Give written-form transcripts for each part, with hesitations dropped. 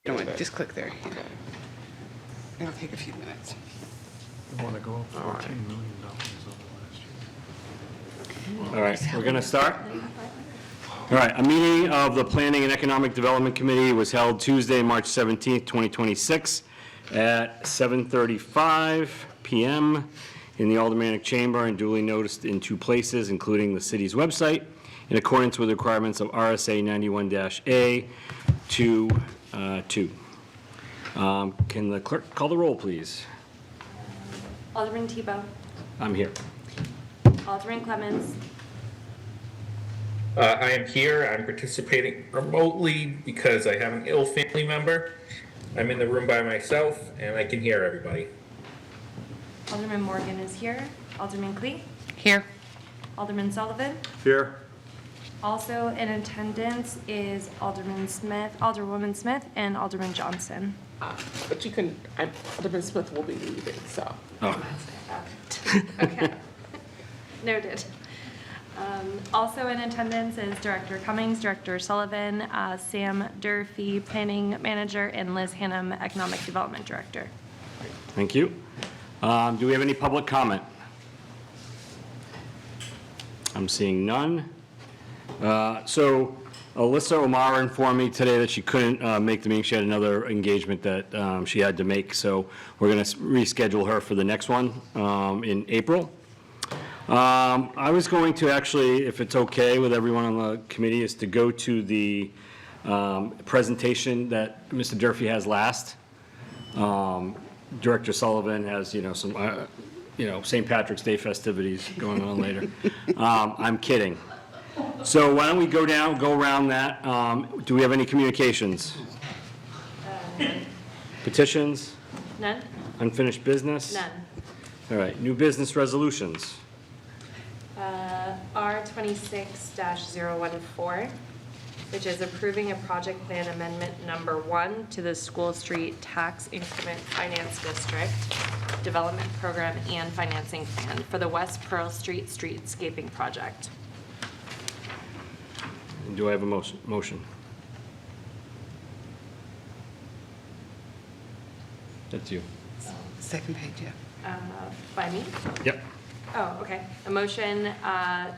Don't worry, just click there. Yeah. It'll take a few minutes. We want to go up $14 million over last year. All right, we're going to start. All right, a meeting of the Planning and Economic Development Committee was held Tuesday, March 17th, 2026 at 7:35 p.m. in the Aldermanic Chamber and duly noticed in 2 places, including the city's website, in accordance with the requirements of RSA 91-A 2. Can the clerk call the roll, please? Alderman Tebow. I'm here. Alderman Clemens. I am here. I'm participating remotely because I have an ill family member. I'm in the room by myself, and I can hear everybody. Alderman Morgan is here. Alderman Clee. Here. Alderman Sullivan. Here. Also in attendance is Alderwoman Smith, and Alderman Johnson. But you can, Alderman Smith will be leaving, so. Oh, Okay. Noted. Also in attendance is Director Cummings, Director Sullivan, Sam Durfee, Planning Manager, and Liz Hannum, Economic Development Director. thank you. Do we have any public comment? I'm seeing none. So Alyssa O'Mara informed me today that she couldn't make the meeting. She had another engagement that she had to make, so we're going to reschedule her for the next one in April. I was going to actually, if it's okay with everyone on the committee, is to go to the presentation that Mr. Durfee has last. Director Sullivan has, some, St. Patrick's Day festivities going on later. I'm kidding. So why don't we go around that. Do we have any communications? Petitions? None? Unfinished business? None. All right, new business resolutions. R26-014, which is approving a project plan amendment number 1 to the School Street Tax Increment Finance District Development Program and Financing Plan for the West Pearl Street Streetscaping Project. Do I have a motion? That's you. Second page, yeah. By me? Yep. Oh, okay. A motion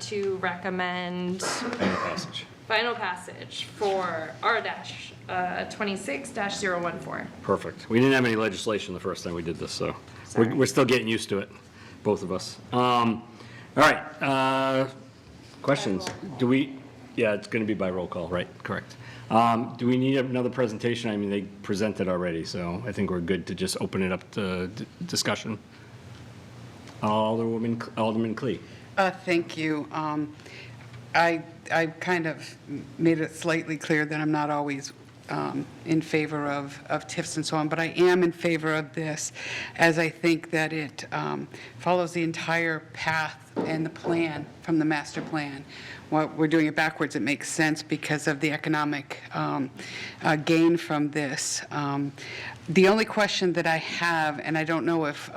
to recommend Final passage. final passage for R-26-014. Perfect. We didn't have any legislation the first time we did this, so we're still getting used to it, both of us. All right. Questions? Do we? Yeah, it's going to be by roll call, right? Correct. Do we need another presentation? I mean, they presented already, so I think we're good to just open it up to discussion. Alderman Clee. Thank you. I kind of made it slightly clear that I'm not always in favor of TIFs and so on, but I am in favor of this, as I think that it follows the entire path and the plan from the master plan. What we're doing it backwards, it makes sense because of the economic gain from this. The only question that I have, and I don't know if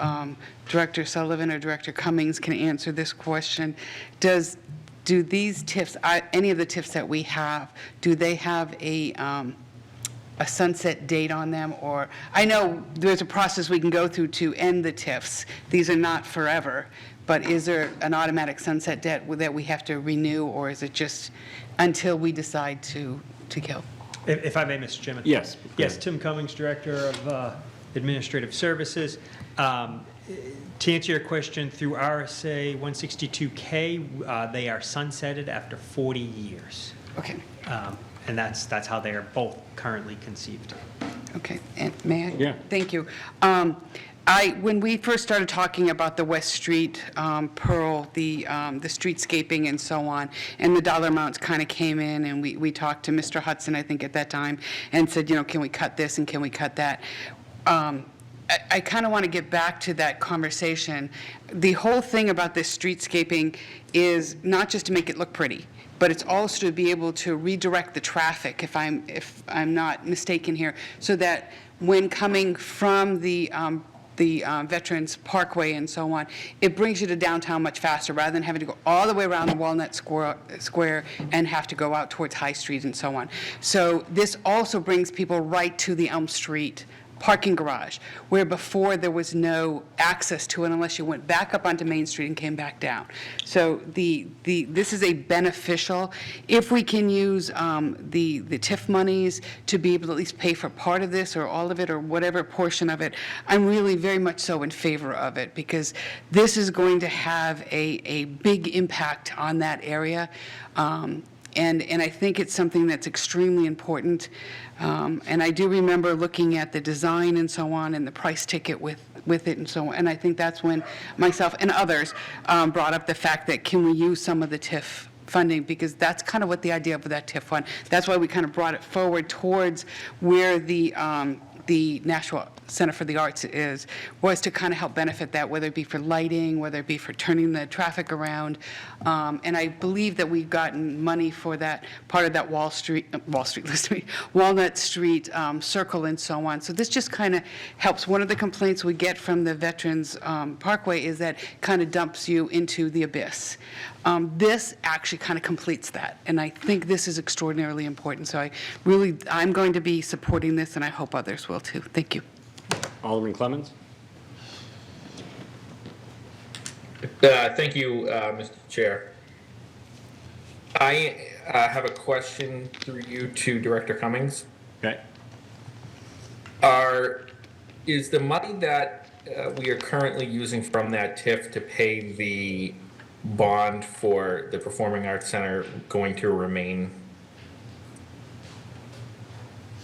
Director Sullivan or Director Cummings can answer this question, do these TIFs, any of the TIFs that we have, do they have a sunset date on them? Or I know there's a process we can go through to end the TIFs. These are not forever, but is there an automatic sunset date that we have to renew, or is it just until we decide to kill? If I may, Mr. Chairman. Yes. Yes, Tim Cummings, Director of Administrative Services. To answer your question, through RSA 162K, they are sunsetted after 40 years. Okay. And that's how they are both currently conceived. Okay, and may I? Yeah. Thank you. When we first started talking about the West Street Pearl, the streetscaping and so on, and the dollar amounts kind of came in, and we talked to Mr. Hudson, I think, at that time, and said, can we cut this and can we cut that? I kind of want to get back to that conversation. The whole thing about this streetscaping is not just to make it look pretty, but it's also to be able to redirect the traffic, if I'm not mistaken here, so that when coming from the Veterans Parkway and so on, it brings you to downtown much faster, rather than having to go all the way around the Walnut Square and have to go out towards High Street and so on. So this also brings people right to the Elm Street parking garage, where before there was no access to it unless you went back up onto Main Street and came back down. So this is a beneficial, if we can use the TIF monies to be able to at least pay for part of this or all of it or whatever portion of it, I'm really very much so in favor of it, because this is going to have a big impact on that area. And I think it's something that's extremely important. And I do remember looking at the design and so on, and the price ticket with it and so on. And I think that's when myself and others brought up the fact that, can we use some of the TIF funding? Because that's kind of what the idea of that TIF fund, that's why we kind of brought it forward towards where the National Center for the Arts was to kind of help benefit that, whether it be for lighting, whether it be for turning the traffic around. And I believe that we've gotten money for that, part of that Walnut Street circle and so on. So this just kind of helps. One of the complaints we get from the Veterans Parkway is that kind of dumps you into the abyss. This actually kind of completes that, and I think this is extraordinarily important. So I'm going to be supporting this, and I hope others will too. Thank you. Alderman Clemmons? Thank you, Mr. Chair. I have a question through you to Director Cummings. Okay. Is the money that we are currently using from that TIF to pay the bond for the Performing Arts Center going to remain?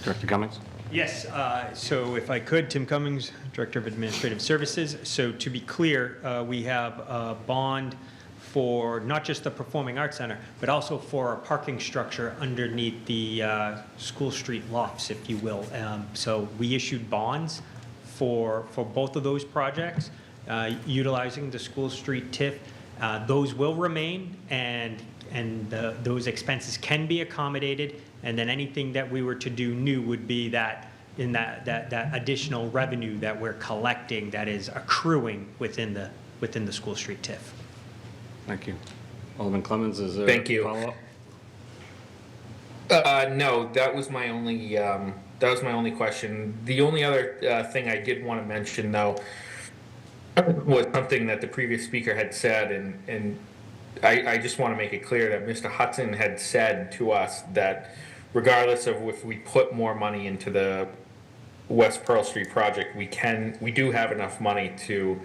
Director Cummings? Yes, so if I could, Tim Cummings, Director of Administrative Services. So to be clear, we have a bond for not just the Performing Arts Center, but also for our parking structure underneath the School Street lofts, if you will. So we issued bonds for both of those projects, utilizing the School Street TIF. Those will remain, and those expenses can be accommodated, and then anything that we were to do new would be that additional revenue that we're collecting that is accruing within the School Street TIF. Thank you. Alderman Clemmons, is there Thank a you. follow-up? No, that was my only question. The only other thing I did want to mention, though, was something that the previous speaker had said, and I just want to make it clear that Mr. Hudson had said to us that regardless of if we put more money into the West Pearl Street project, we do have enough money to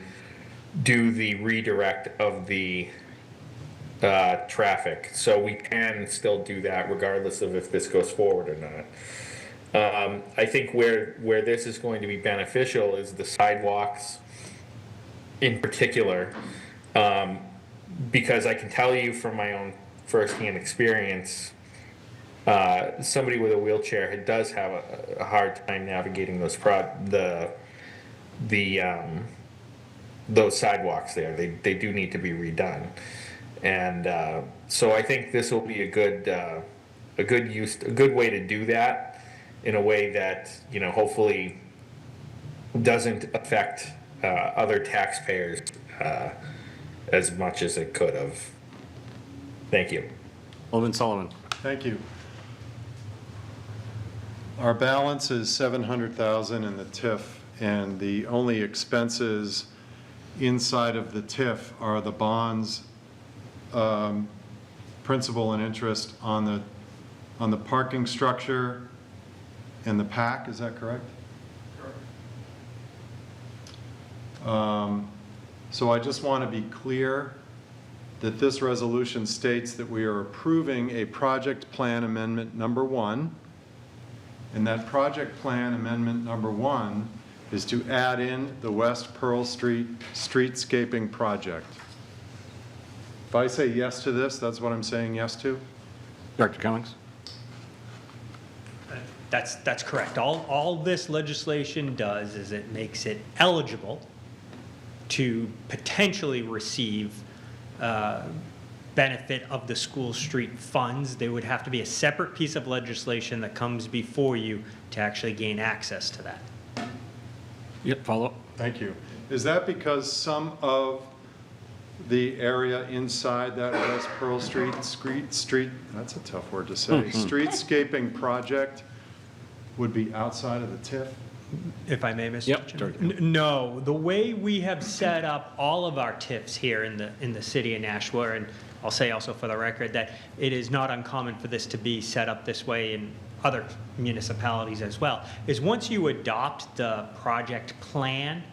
do the redirect of the traffic. So we can still do that regardless of if this goes forward or not. I think where this is going to be beneficial is the sidewalks in particular, because I can tell you from my own firsthand experience, somebody with a wheelchair does have a hard time navigating those those sidewalks there. They do need to be redone, and so I think this will be a good way to do that in a way that hopefully doesn't affect other taxpayers as much as it could have. Thank you. Alderman Sullivan? Thank you. Our balance is $700,000 in the TIF, and the only expenses inside of the TIF are the bonds, principal and interest on the parking structure and the PAC. Is that correct? So I just want to be clear that this resolution states that we are approving a project plan amendment number 1, and that project plan amendment number 1 is to add in the West Pearl Street streetscaping project. If I say yes to this, that's what I'm saying yes to? Director Cummings? That's correct. All this legislation does is it makes it eligible to potentially receive benefit of the School Street funds. There would have to be a separate piece of legislation that comes before you to actually gain access to that. Yep, follow up. Thank you. Is that because some of the area inside that West Pearl Street, that's a tough word to say, streetscaping project would be outside of the TIF? If I may, Mr. Yep, Chairman? No, the way we have set up all of our TIFs here in the city of Nashua, and I'll say also for the record that it is not uncommon for this to be set up this way in other municipalities as well, is once you adopt the project plan,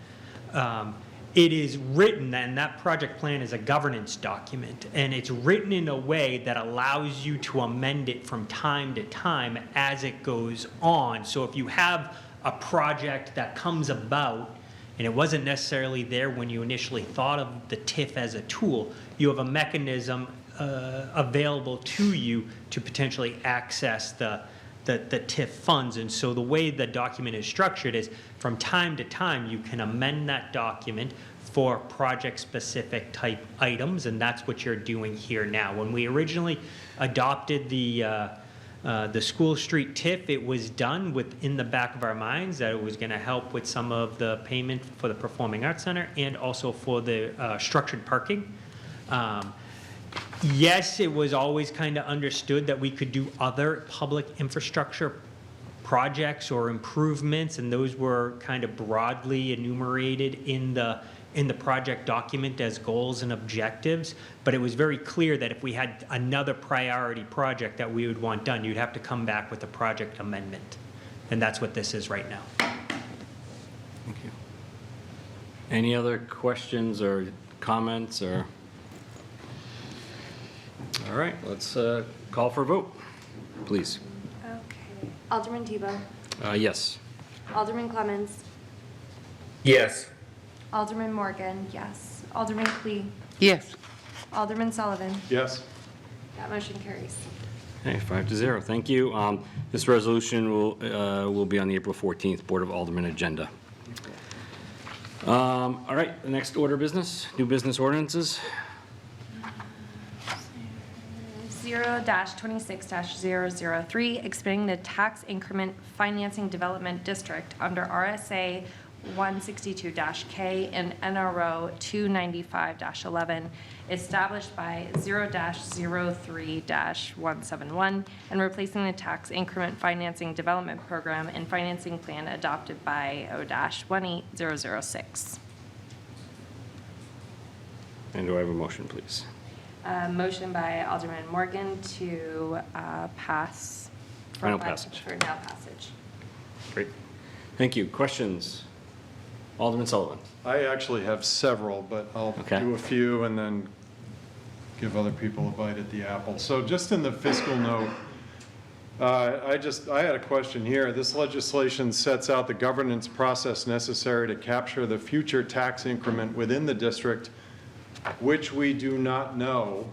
it is written, and that project plan is a governance document, and it's written in a way that allows you to amend it from time to time as it goes on. So if you have a project that comes about, and it wasn't necessarily there when you initially thought of the TIF as a tool, you have a mechanism available to you to potentially access the TIF funds. And so the way the document is structured is from time to time, you can amend that document for project-specific type items, and that's what you're doing here now. When we originally adopted the School Street TIF, it was done in the back of our minds that it was going to help with some of the payment for the Performing Arts Center and also for the structured parking. Yes, it was always kind of understood that we could do other public infrastructure projects or improvements, and those were kind of broadly enumerated in the project document as goals and objectives. But it was very clear that if we had another priority project that we would want done, you'd have to come back with a project amendment. And that's what this is right now. Thank you. Any other questions or comments or? All right, let's call for a vote, please. Okay. Alderman Tebow. Yes. Alderman Clemmons. Yes. Alderman Morgan, yes. Alderman Clee. Yes. Alderman Sullivan. Yes? That motion carries. Okay, 5-0, thank you. This resolution will be on the April 14th Board of Aldermen agenda. All right, the next order of business, new business ordinances. 0-26-003, expanding the tax increment financing development district under RSA 162-K and NRO 295-11, established by 0-03-171, and replacing the tax increment financing development program and financing plan adopted by O-18006. And do I have a motion, please? Motion by Alderman Morgan to pass. Final passage. For now passage. Great. Thank you. Questions? Alderman Sullivan. I actually have several, but I'll Okay. do a few and then give other people a bite at the apple. So just in the fiscal note, I had a question here. This legislation sets out the governance process necessary to capture the future tax increment within the district, which we do not know,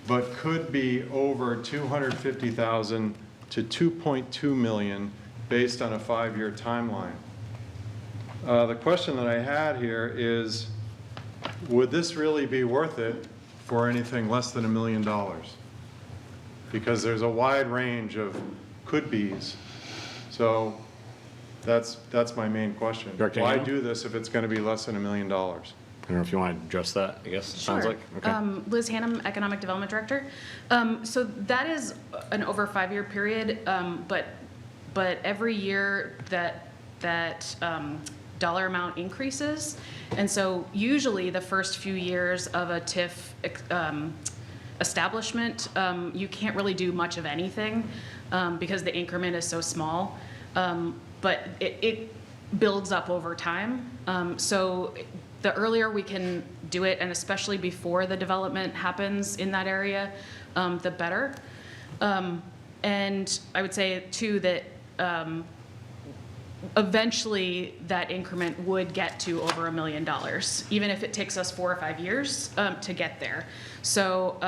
but could be over $250,000 to $2.2 million based on a 5-year timeline. The question that I had here is, would this really be worth it for anything less than $1 million? Because there's a wide range of could-bes. So that's my main question. Director Why Hale? do this if it's going to be less than $1 million? I don't know if you want to address that, I guess, it sounds Sure. like. Okay. Liz Hannum, Economic Development Director. So that is an over 5-year period, but every year that dollar amount increases. And so usually the first few years of a TIF establishment, you can't really do much of anything because the increment is so small. But it builds up over time. So the earlier we can do it, and especially before the development happens in that area, the better. And I would say too that eventually that increment would get to over $1 million, even if it takes us 4 or 5 years to get there. So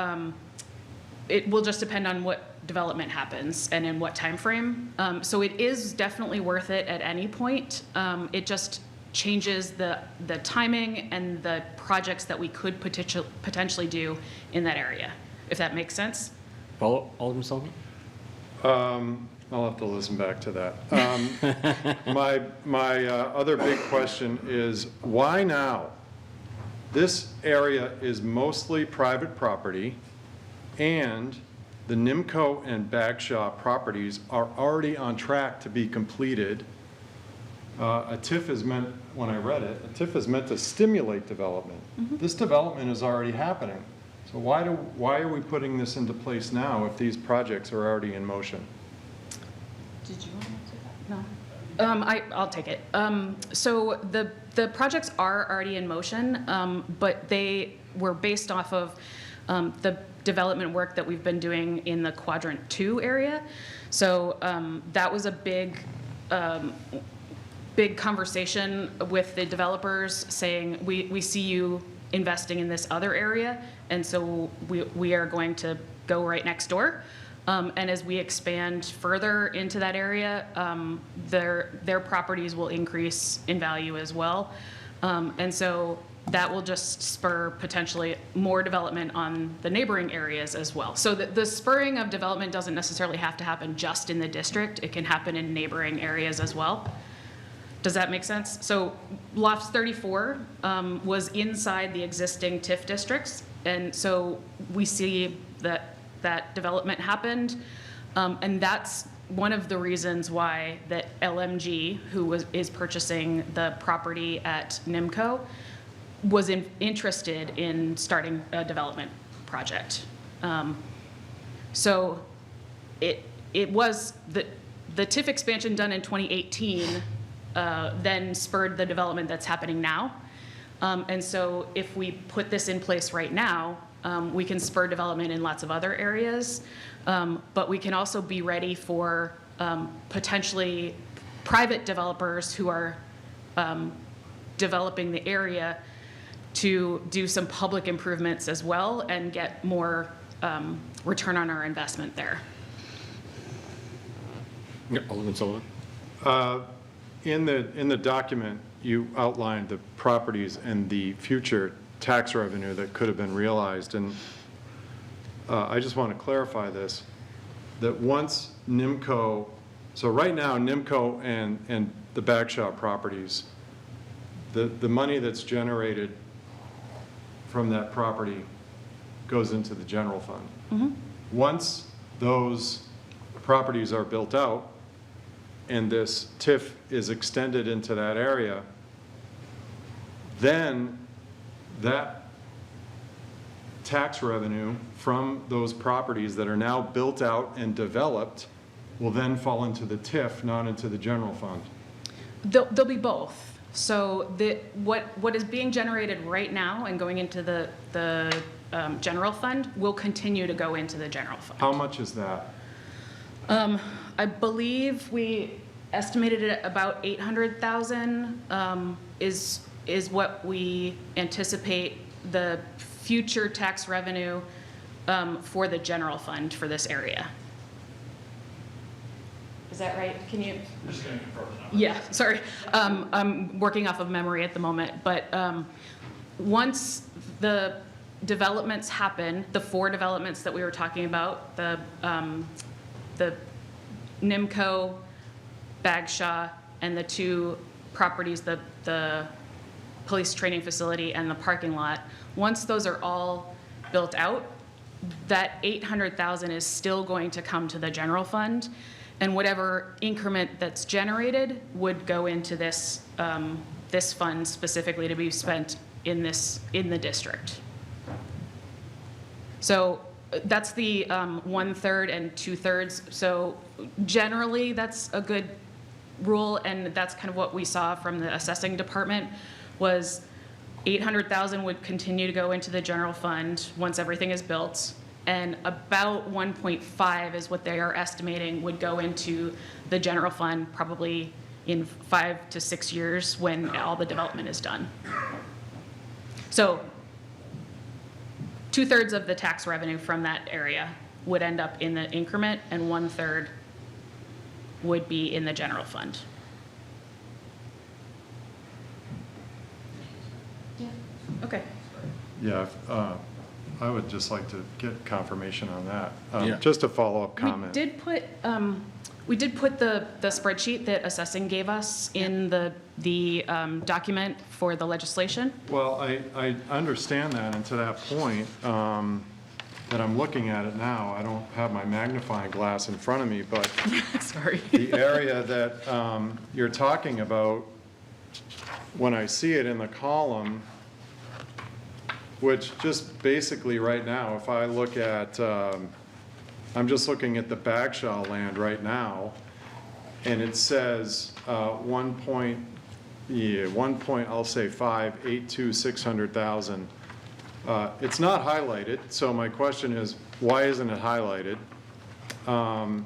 it will just depend on what development happens and in what time frame. So it is definitely worth it at any point. It just changes the timing and the projects that we could potentially do in that area, if that makes sense. Follow, Alderman Sullivan? I'll have to listen back to that. My other big question is, why now? This area is mostly private property, and the Nimco and Bagshaw properties are already on track to be completed. A TIF is meant, when I read it, a TIF is meant to stimulate development. This development is already happening. So why are we putting this into place now if these projects are already in motion? Did you want to answer that? No. I'll take it. So the projects are already in motion, but they were based off of the development work that we've been doing in the Quadrant 2 area. So that was a big conversation with the developers saying, we see you investing in this other area, and so we are going to go right next door. And as we expand further into that area, their properties will increase in value as well. And so that will just spur potentially more development on the neighboring areas as well. So the spurring of development doesn't necessarily have to happen just in the district. It can happen in neighboring areas as well. Does that make sense? So Lofts 34 was inside the existing TIF districts. And so we see that development happened. And that's one of the reasons why that LMG, who is purchasing the property at Nimco, was interested in starting a development project. So it was the TIF expansion done in 2018 then spurred the development that's happening now. And so if we put this in place right now, we can spur development in lots of other areas, but we can also be ready for potentially private developers who are developing the area to do some public improvements as well and get more return on our investment there. Yeah, Alderman Sullivan. In the document, you outlined the properties and the future tax revenue that could have been realized, and I just want to clarify this, that once Nimco, so right now Nimco and the Bagshaw properties, the money that's generated from that property goes into the general fund. Mm-hmm. Once those properties are built out and this TIF is extended into that area, then that tax revenue from those properties that are now built out and developed will then fall into the TIF, not into the general fund. There'll be both. So what is being generated right now and going into the general fund will continue to go into the general fund. How much is that? I believe we estimated it at about 800,000 is what we anticipate the future tax revenue for the general fund for this area. Is that right? Can you? I'm just going to confirm the number. Yeah, sorry. I'm working off of memory at the moment, but once the developments happen, the 4 developments that we were talking about, the Nimco, Bagshaw, and the 2 properties, the police training facility and the parking lot, once those are all built out, that 800,000 is still going to come to the general fund, and whatever increment that's generated would go into this this fund specifically to be spent in the district. So that's the 1/3 and 2/3. So generally, that's a good rule, and that's kind of what we saw from the assessing department was 800,000 would continue to go into the general fund once everything is built, and about 1.5 is what they are estimating would go into the general fund probably in 5 to 6 years when all the development is done. So 2/3 of the tax revenue from that area would end up in the increment, and 1/3 would be in the general fund. Yeah. Okay. Yeah, I would just like to get confirmation on that. Yeah. Just a follow-up comment. We did put We did put the spreadsheet that assessing gave us in the document for the legislation. Well, I understand that, and to that point, that I'm looking at it now, I don't have my magnifying glass in front of me, but Sorry. the area that you're talking about, when I see it in the column, which just basically right now, if I look at, I'm just looking at the Bagshaw land right now, and it says 1 point, I'll say 600,000. It's not highlighted, so my question is, why isn't it highlighted? And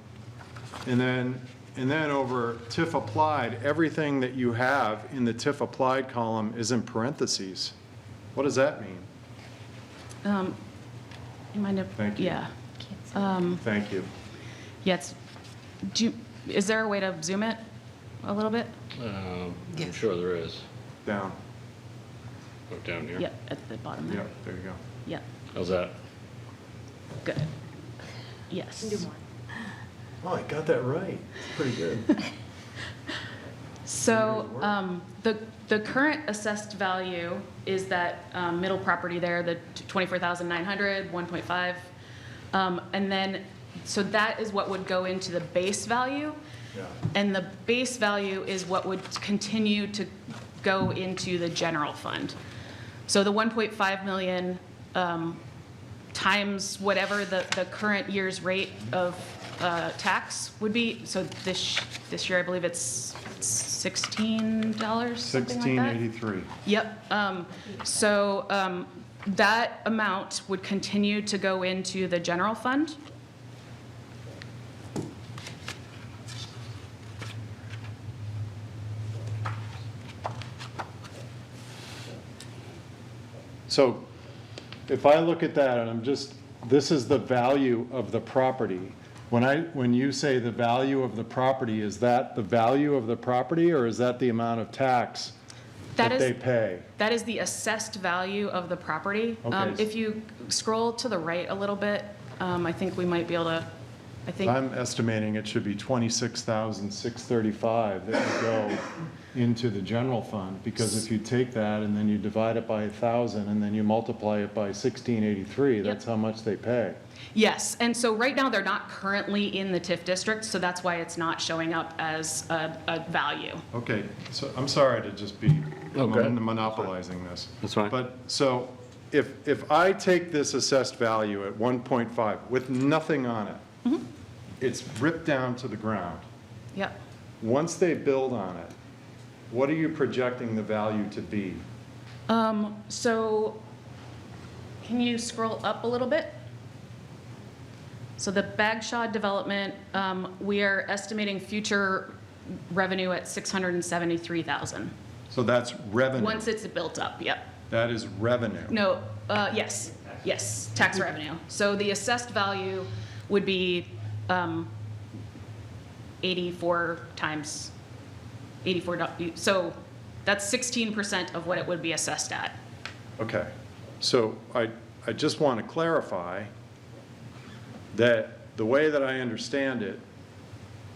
then over TIF applied, everything that you have in the TIF applied column is in parentheses. What does that mean? You mind if? Thank you. Yeah. Thank you. Yeah, is there a way to zoom it a little bit? I'm Yes. sure there is. Down. Oh, down here. Yeah, at the bottom there. Yep, there you go. Yeah, How's that? good. Yes. Do more. Oh, I got that right. Pretty good. So, the current assessed value is that middle property there, the 24,900, 1.5. And then, so that is what would go into the base value. Yeah. And the base value is what would continue to go into the general fund. So the 1.5 million times whatever the current year's rate of tax would be. So this year, I believe it's $16, something like that. 1683. Yep. That amount would continue to go into the general fund. So if I look at that and this is the value of the property. When you say the value of the property, is that the value of the property or is that the amount of tax That that is- they pay? That is the assessed value of the property. Okay. If you scroll to the right a little bit, I think we might be able to, I'm estimating it should be 26,635 that would go into the general fund, because if you take that and then you divide it by 1,000 and then you multiply it by 1683, that's how much they pay. yes. And so right now, they're not currently in the TIF district, so that's why it's not showing up as a value. Okay, so I'm sorry to just be Oh, go ahead. monopolizing this. That's fine. But, so, if I take this assessed value at 1.5 with nothing on it, Mm-hmm. it's ripped down to the ground. Yep. Once they build on it, what are you projecting the value to be? So can you scroll up a little bit? So the Bagshaw development, we are estimating future revenue at 673,000. So that's revenue. Once it's built up, yep. That is revenue. No, yes, tax revenue. So the assessed value would be 84 times, 84, so that's 16% of what it would be assessed at. Okay, so I just want to clarify that the way that I understand it,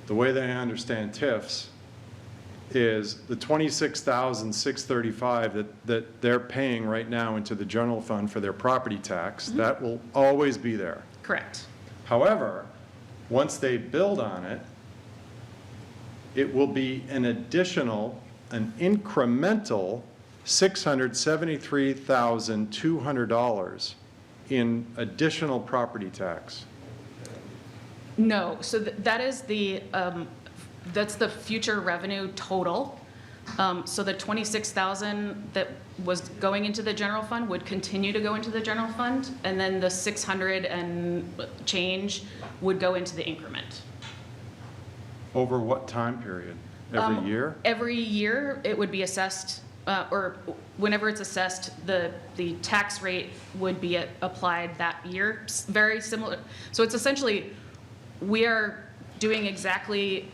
the way that I understand TIFs, is the 26,635 that they're paying right now into the general fund for their property tax, that will always be there. Correct. However, once they build on it, it will be an incremental $673,200 in additional property tax. No, so that is that's the future revenue total. So the 26,000 that was going into the general fund would continue to go into the general fund, and then the 600 and change would go into the increment. Over what time period? Every year? Every year, it would be assessed, or whenever it's assessed, the tax rate would be applied that year, very similar. So it's essentially, we are doing exactly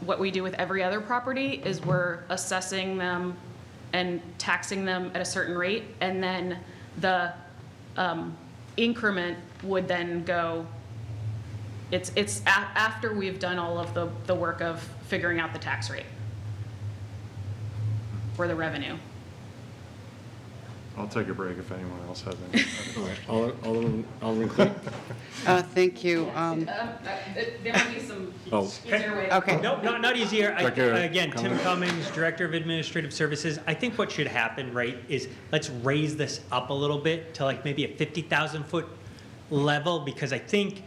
what we do with every other property, is we're assessing them and taxing them at a certain rate, and then the increment would then go It's after we've done all of the work of figuring out the tax rate or the revenue. I'll take a break if anyone else has any other questions. Alderman Clee? Thank you. There might be some Oh. easier ways. Okay. No, not easier. Director Again, Tim Cummings. Cummings, Director of Administrative Services. I think what should happen, right, is let's raise this up a little bit to like maybe a 50,000-foot level, because I think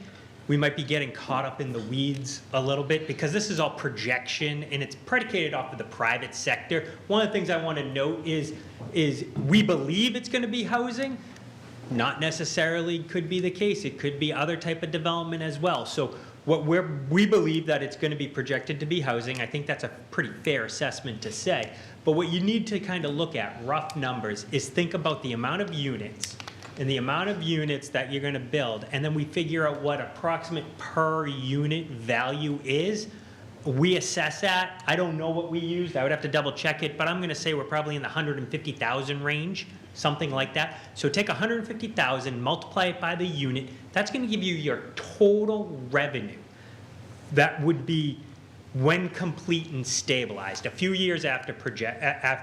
we might be getting caught up in the weeds a little bit, because this is all projection and it's predicated off of the private sector. One of the things I want to note is we believe it's going to be housing. Not necessarily could be the case. It could be other type of development as well. So we believe that it's going to be projected to be housing. I think that's a pretty fair assessment to say. But what you need to kind of look at, rough numbers, is think about the amount of units and the amount of units that you're going to build, and then we figure out what approximate per unit value is. We assess that. I don't know what we used. I would have to double check it, but I'm going to say we're probably in the 150,000 range, something like that. So take 150,000, multiply it by the unit. That's going to give you your total revenue. That would be when complete and stabilized, a few years after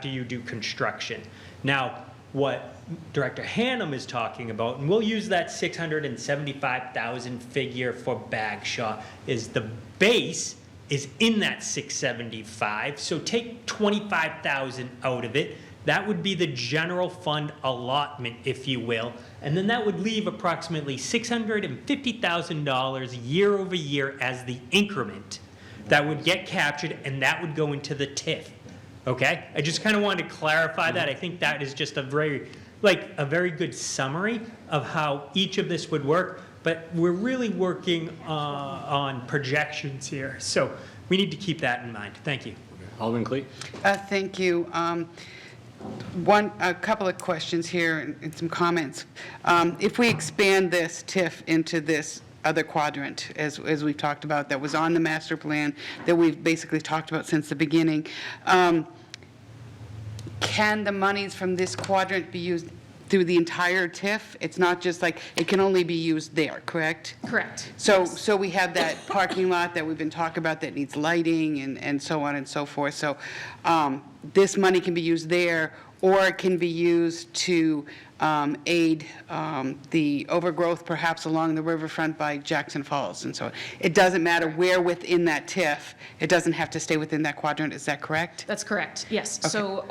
you do construction. Now, what Director Hannum is talking about, and we'll use that 675,000 figure for Bagshaw, is the base is in that 675. So take 25,000 out of it. That would be the general fund allotment, if you will. And then that would leave approximately $650,000 year over year as the increment that would get captured, and that would go into the TIF. Okay? I just kind of wanted to clarify that. I think that is just a very good summary of how each of this would work. But we're really working on projections here. So we need to keep that in mind. Thank you. Alderman Clee? Thank you. A couple of questions here and some comments. If we expand this TIF into this other quadrant, as we've talked about, that was on the master plan, that we've basically talked about since the beginning, can the monies from this quadrant be used through the entire TIF? It's not just like, it can only be used there, correct? Correct. So we have that parking lot that we've been talking about that needs lighting and so on and so forth. So this money can be used there, or it can be used to aid the overgrowth perhaps along the riverfront by Jackson Falls and so on. It doesn't matter where within that TIF, it doesn't have to stay within that quadrant, is that correct? That's correct, yes. So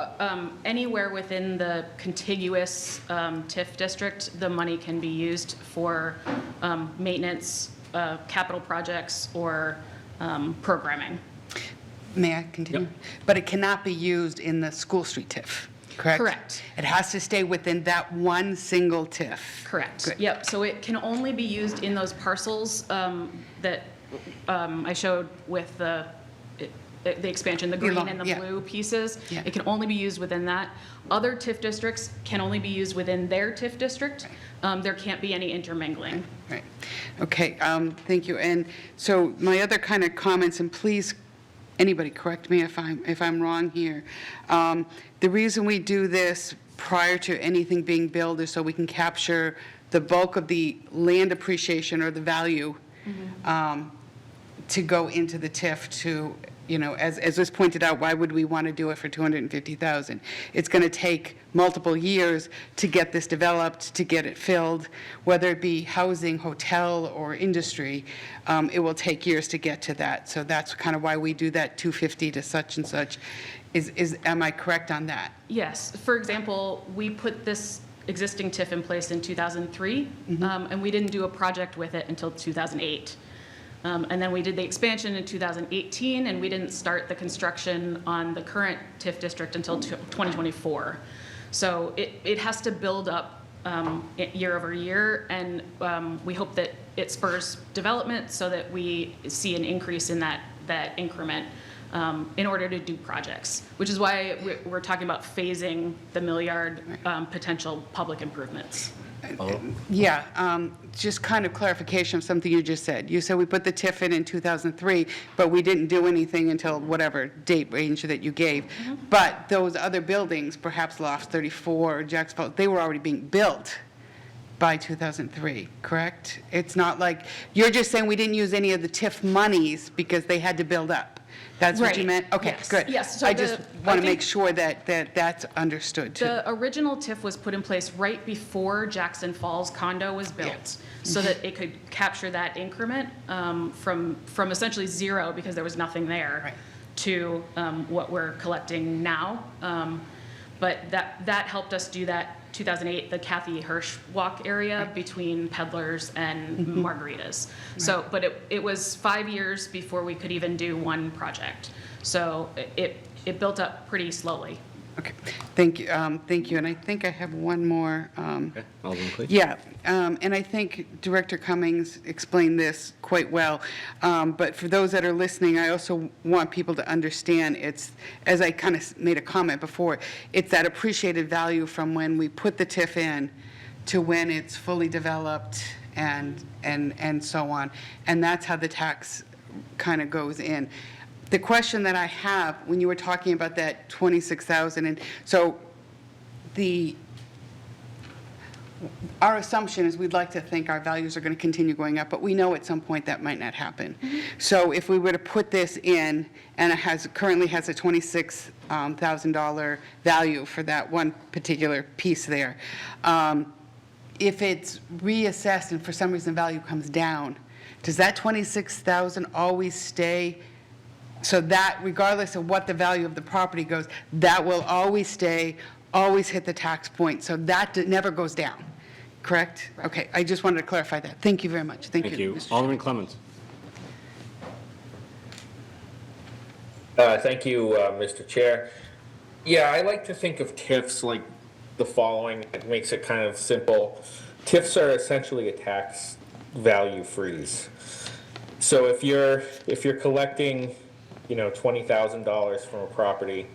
anywhere within the contiguous TIF district, the money can be used for maintenance, capital projects, or programming. May I continue? Yep. But it cannot be used in the School Street TIF, correct? Correct. It has to stay within that one single TIF. Correct. Good. Yep, so it can only be used in those parcels that I showed with the expansion, the green and the Yeah. blue pieces. Yeah. It can only be used within that. Other TIF districts can only be used within their TIF district. There can't be any intermingling. Right. Okay, thank you. And so my other kind of comments, and please, anybody correct me if I'm wrong here. The reason we do this prior to anything being built is so we can capture the bulk of the land appreciation or the value to go into the TIF to, as was pointed out, why would we want to do it for $250,000? It's going to take multiple years to get this developed, to get it filled, whether it be housing, hotel, or industry. It will take years to get to that. So that's kind of why we do that 250 to such and such. Am I correct on that? Yes. For example, we put this existing TIF in place in 2003, and we didn't do a project with it until 2008. And then we did the expansion in 2018, and we didn't start the construction on the current TIF district until 2024. So it has to build up year over year, and we hope that it spurs development so that we see an increase in that increment in order to do projects, which is why we're talking about phasing the milliard potential public improvements. Yeah, just kind of clarification of something you just said. You said we put the TIF in 2003, but we didn't do anything until whatever date range that you gave. But those other buildings, perhaps Loft 34 or Jacksonville, they were already being built by 2003, correct? It's not like, you're just saying we didn't use any of the TIF monies because they had to build up. That's what you Right. meant? Okay, Yes. good. Yes, so I just I want to think- make sure that that's understood, too. The original TIF was put in place right before Jackson Falls condo was built, so that it could capture that increment from essentially zero, because there was nothing there, Right. to what we're collecting now. But that helped us do that 2008, the Kathy Hirsch Walk area between Peddlers and Margaritas. So, but it was 5 years before we could even do one project. So it built up pretty slowly. Okay, thank you, and I think I have one more. Okay, Alderman Cleese? Yeah, and I think Director Cummings explained this quite well, but for those that are listening, I also want people to understand, it's, as I kind of made a comment before, it's that appreciated value from when we put the TIF in to when it's fully developed and so on, and that's how the tax kind of goes in. The question that I have, when you were talking about that 26,000, and so our assumption is we'd like to think our values are going to continue going up, but we know at some point that might not happen. So if we were to put this in, and it currently has a $26,000 value for that one particular piece there, if it's reassessed and for some reason value comes down, does that 26,000 always stay? So that, regardless of what the value of the property goes, that will always stay, always hit the tax point, so that never goes down, correct? Okay, I just wanted to clarify that. Thank you very much. Thank you. Mr. Chair. Alderman Clemmons? Thank you, Mr. Chair. Yeah, I like to think of TIFs like the following. It makes it kind of simple. TIFs are essentially a tax value freeze. So if you're collecting, $20,000 from a property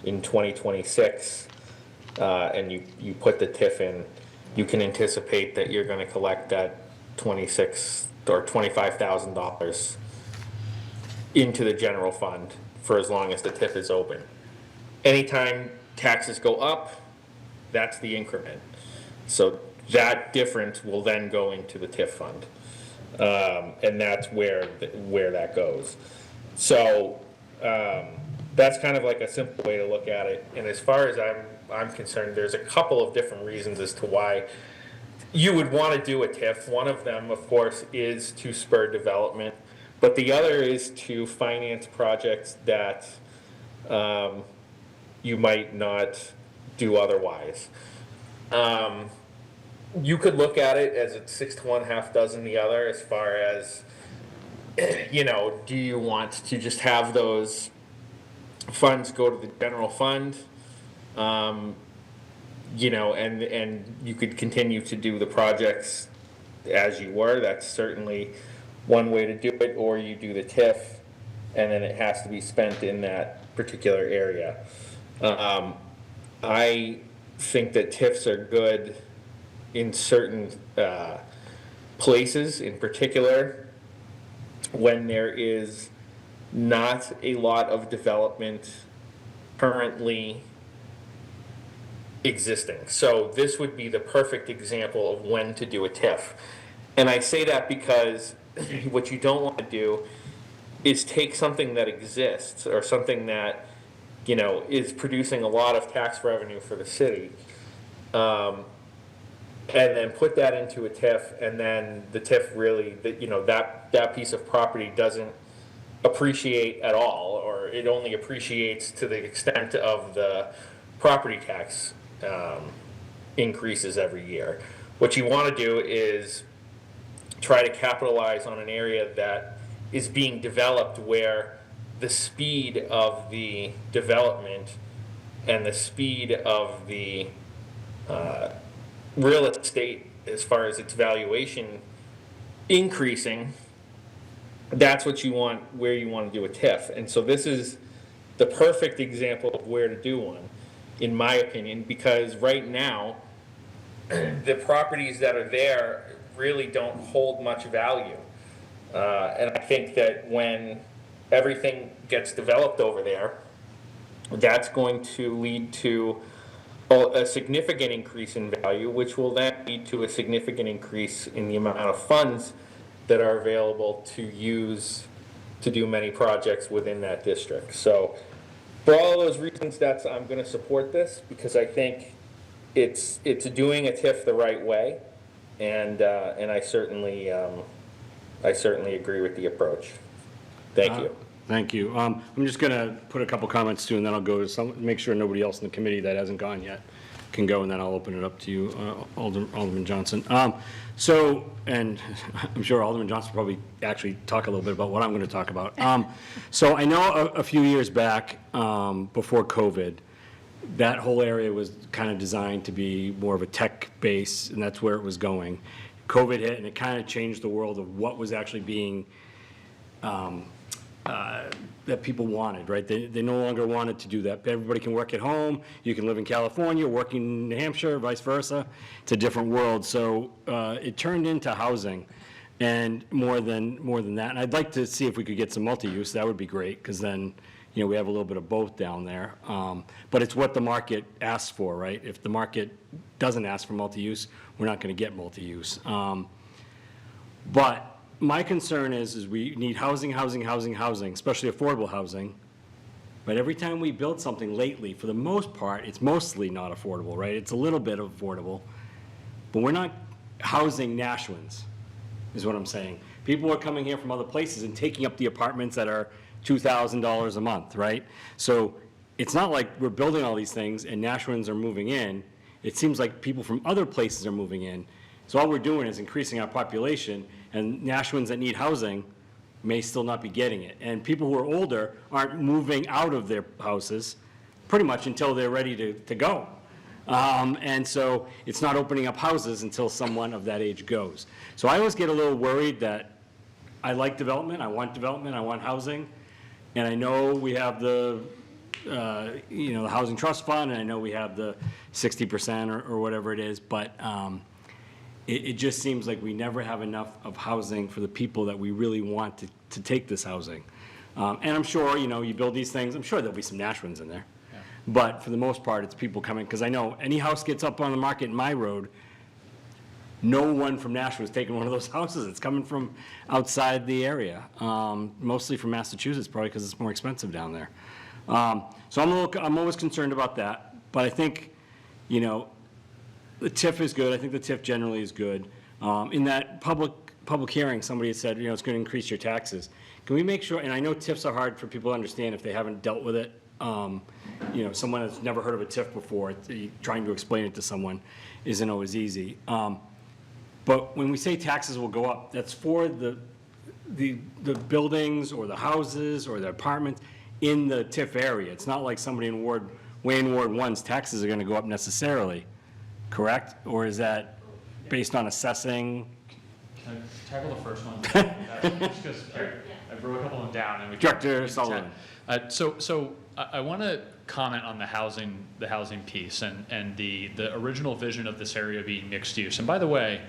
in 2026, and you put the TIF in, you can anticipate that you're going to collect that $26,000 or $25,000 into the general fund for as long as the TIF is open. Anytime taxes go up, that's the increment. So that difference will then go into the TIF fund. And that's where that goes. So that's kind of like a simple way to look at it. And as far as I'm concerned, there's a couple of different reasons as to why you would want to do a TIF. One of them, of course, is to spur development, but the other is to finance projects that you might not do otherwise. You could look at it as it's 6 to 1, half dozen the other, as far as, do you want to just have those funds go to the general fund? And you could continue to do the projects as you were. That's certainly one way to do it, or you do the TIF, and then it has to be spent in that particular area. I think that TIFs are good in certain places, in particular when there is not a lot of development currently existing. So this would be the perfect example of when to do a TIF. And I say that because what you don't want to do is take something that exists, or something that is producing a lot of tax revenue for the city, and then put that into a TIF, and then the TIF really, that piece of property doesn't appreciate at all, or it only appreciates to the extent of the property tax increases every year. What you want to do is try to capitalize on an area that is being developed, where the speed of the development and the speed of the real estate, as far as its valuation increasing, that's what you want, where you want to do a TIF. And so this is the perfect example of where to do one, in my opinion, because right now, the properties that are there really don't hold much value. And I think that when everything gets developed over there, that's going to lead to a significant increase in value, which will then lead to a significant increase in the amount of funds that are available to use to do many projects within that district. So for all those reasons, I'm going to support this because I think it's doing a TIF the right way, and I certainly agree with the approach. Thank you. Thank you. I'm just going to put a couple comments too, and then I'll go to make sure nobody else in the committee that hasn't gone yet can go, and then I'll open it up to you, Alderman Johnson. So, and I'm sure Alderman Johnson will probably actually talk a little bit about what I'm going to talk about. So I know a few years back, before COVID, that whole area was kind of designed to be more of a tech base, and that's where it was going. COVID hit, and it kind of changed the world of what was actually being that people wanted, right? They no longer wanted to do that. Everybody can work at home. You can live in California, work in New Hampshire, vice versa. It's a different world. So it turned into housing, and more than that. And I'd like to see if we could get some multi-use. That would be great, because then, you know, we have a little bit of both down there. But it's what the market asks for, right? If the market doesn't ask for multi-use, we're not going to get multi-use. But my concern is we need housing, especially affordable housing. But every time we build something lately, for the most part, it's mostly not affordable, right? It's a little bit affordable, but we're not housing Nashwins, is what I'm saying. People are coming here from other places and taking up the apartments that are $2,000 a month, right? So it's not like we're building all these things and Nashwins are moving in. It seems like people from other places are moving in. So all we're doing is increasing our population, and Nashwins that need housing may still not be getting it. And people who are older aren't moving out of their houses pretty much until they're ready to go. And so it's not opening up houses until someone of that age goes. So I always get a little worried that I like development, I want housing, and I know we have the the Housing Trust Fund, and I know we have the 60% or whatever it is, but it just seems like we never have enough of housing for the people that we really want to take this housing. And I'm sure, you build these things, I'm sure there'll be some Nashwins in there. Yeah. But for the most part, it's people coming, because I know any house gets up on the market in my road, no one from Nashville is taking one of those houses. It's coming from outside the area, mostly from Massachusetts, probably because it's more expensive down there. So I'm always concerned about that. But I think, the TIF is good. I think the TIF generally is good. In that public hearing, somebody had said, it's going to increase your taxes. Can we make sure, and I know TIFs are hard for people to understand if they haven't dealt with it. Someone that's never heard of a TIF before, trying to explain it to someone isn't always easy. But when we say taxes will go up, that's for the buildings or the houses or the apartments in the TIF area. It's not like somebody in Wayne Ward 1's taxes are going to go up necessarily, correct? Or is that based on assessing? Can I tackle the first one? Just because I wrote a couple of them down. And Director Sullivan. So I want to comment on the housing piece and the original vision of this area being mixed use. And by the way,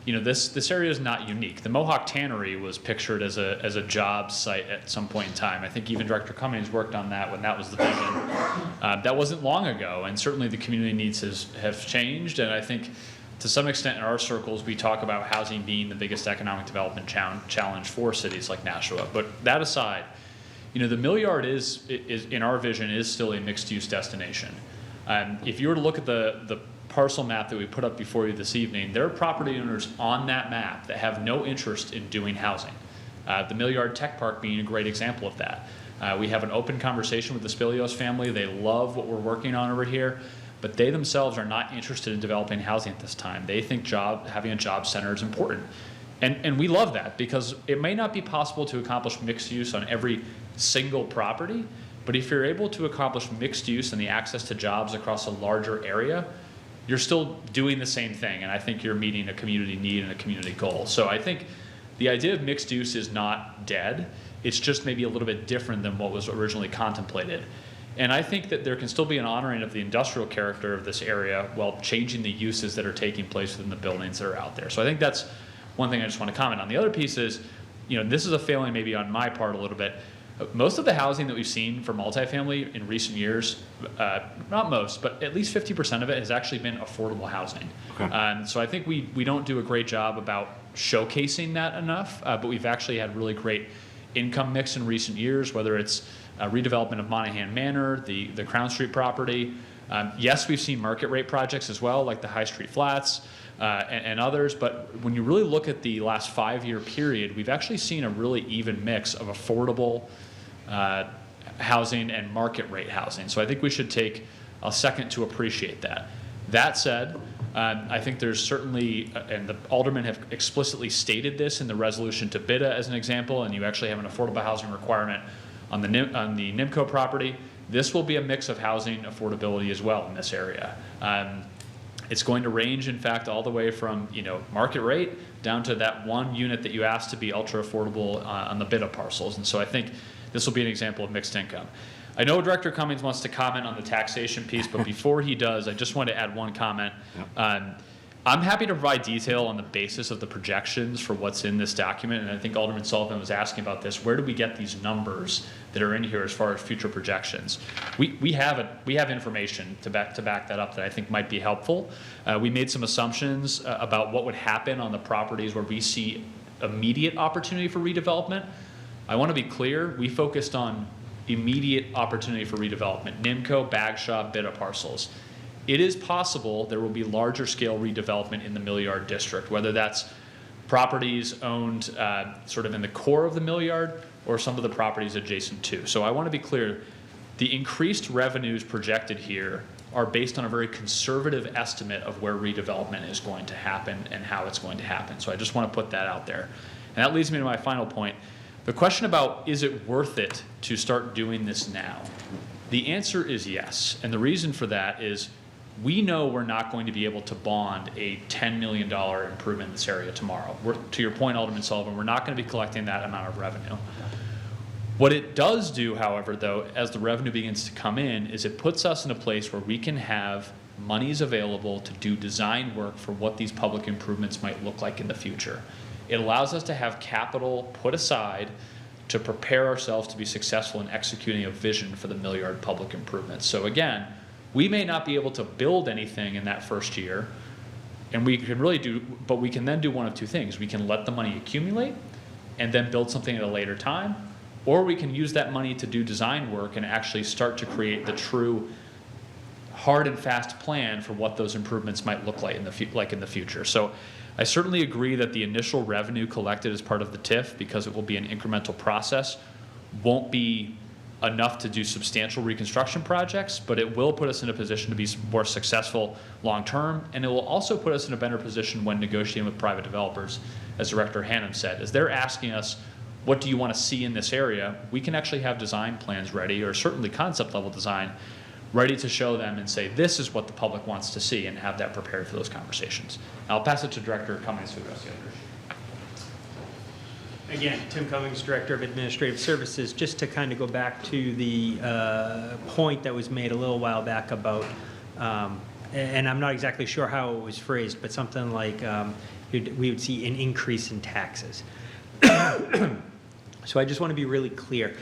this area is not unique. The Mohawk Tannery was pictured as a job site at some point in time. I think even Director Cummings worked on that when that was the vision. That wasn't long ago, and certainly the community needs have changed. And I think to some extent in our circles, we talk about housing being the biggest economic development challenge for cities like Nashua. But that aside, the Mill Yard is in our vision is still a mixed-use destination. If you were to look at the parcel map that we put up before you this evening, there are property owners on that map that have no interest in doing housing. The Mill Yard Tech Park being a great example of that. We have an open conversation with the Spilios family. They love what we're working on over here, but they themselves are not interested in developing housing at this time. They think having a job center is important. And we love that, because it may not be possible to accomplish mixed use on every single property, but if you're able to accomplish mixed use and the access to jobs across a larger area, you're still doing the same thing, and I think you're meeting a community need and a community goal. So I think the idea of mixed use is not dead. It's just maybe a little bit different than what was originally contemplated. And I think that there can still be an honoring of the industrial character of this area while changing the uses that are taking place within the buildings that are out there. So I think that's one thing I just want to comment on. The other piece is, this is a failing maybe on my part a little bit. Most of the housing that we've seen for multifamily in recent years, not most, but at least 50% of it has actually been affordable housing. So I think we don't do a great job about showcasing that enough, but we've actually had really great income mix in recent years, whether it's redevelopment of Monahan Manor, the Crown Street property. Yes, we've seen market rate projects as well, like the High Street Flats and others, but when you really look at the last 5-year period, we've actually seen a really even mix of affordable housing and market rate housing. So I think we should take a second to appreciate that. That said, I think there's certainly, and the aldermen have explicitly stated this in the resolution to BIDA as an example, and you actually have an affordable housing requirement on the NIMCO property. This will be a mix of housing affordability as well in this area. It's going to range, in fact, all the way from market rate down to that one unit that you asked to be ultra affordable on the BIDA parcels. And so I think this will be an example of mixed income. I know Director Cummings wants to comment on the taxation piece, but before he does, I just want to add one comment. I'm happy to provide detail on the basis of the projections for what's in this document, and I think Alderman Sullivan was asking about this. Where do we get these numbers that are in here as far as future projections? We have information to back that up that I think might be helpful. We made some assumptions about what would happen on the properties where we see immediate opportunity for redevelopment. I want to be clear, we focused on immediate opportunity for redevelopment, NIMCO, Bagshaw, BIDA parcels. It is possible there will be larger scale redevelopment in the Mill Yard district, whether that's properties owned sort of in the core of the Mill Yard or some of the properties adjacent to. So I want to be clear, the increased revenues projected here are based on a very conservative estimate of where redevelopment is going to happen and how it's going to happen. So I just want to put that out there. And that leads me to my final point. The question about, is it worth it to start doing this now? The answer is yes. And the reason for that is we know we're not going to be able to bond a $10 million improvement in this area tomorrow. To your point, Alderman Sullivan, we're not going to be collecting that amount of revenue. What it does do, however, though, as the revenue begins to come in, is it puts us in a place where we can have monies available to do design work for what these public improvements might look like in the future. It allows us to have capital put aside to prepare ourselves to be successful in executing a vision for the Mill Yard public improvements. So again, we may not be able to build anything in that first year, and we can really do, but we can then do one of two things. We can let the money accumulate and then build something at a later time, or we can use that money to do design work and actually start to create the true hard and fast plan for what those improvements might look like in the future. So I certainly agree that the initial revenue collected as part of the TIF, because it will be an incremental process, won't be enough to do substantial reconstruction projects, but it will put us in a position to be more successful long term, and it will also put us in a better position when negotiating with private developers, as Director Hannum said. As they're asking us, what do you want to see in this area, we can actually have design plans ready, or certainly concept level design, ready to show them and say, this is what the public wants to see, and have that prepared for those conversations. I'll pass it to Director Cummings to address the others. Again, Tim Cummings, Director of Administrative Services. Just to kind of go back to the point that was made a little while back about, and I'm not exactly sure how it was phrased, but something like we would see an increase in taxes. So I just want to be really clear.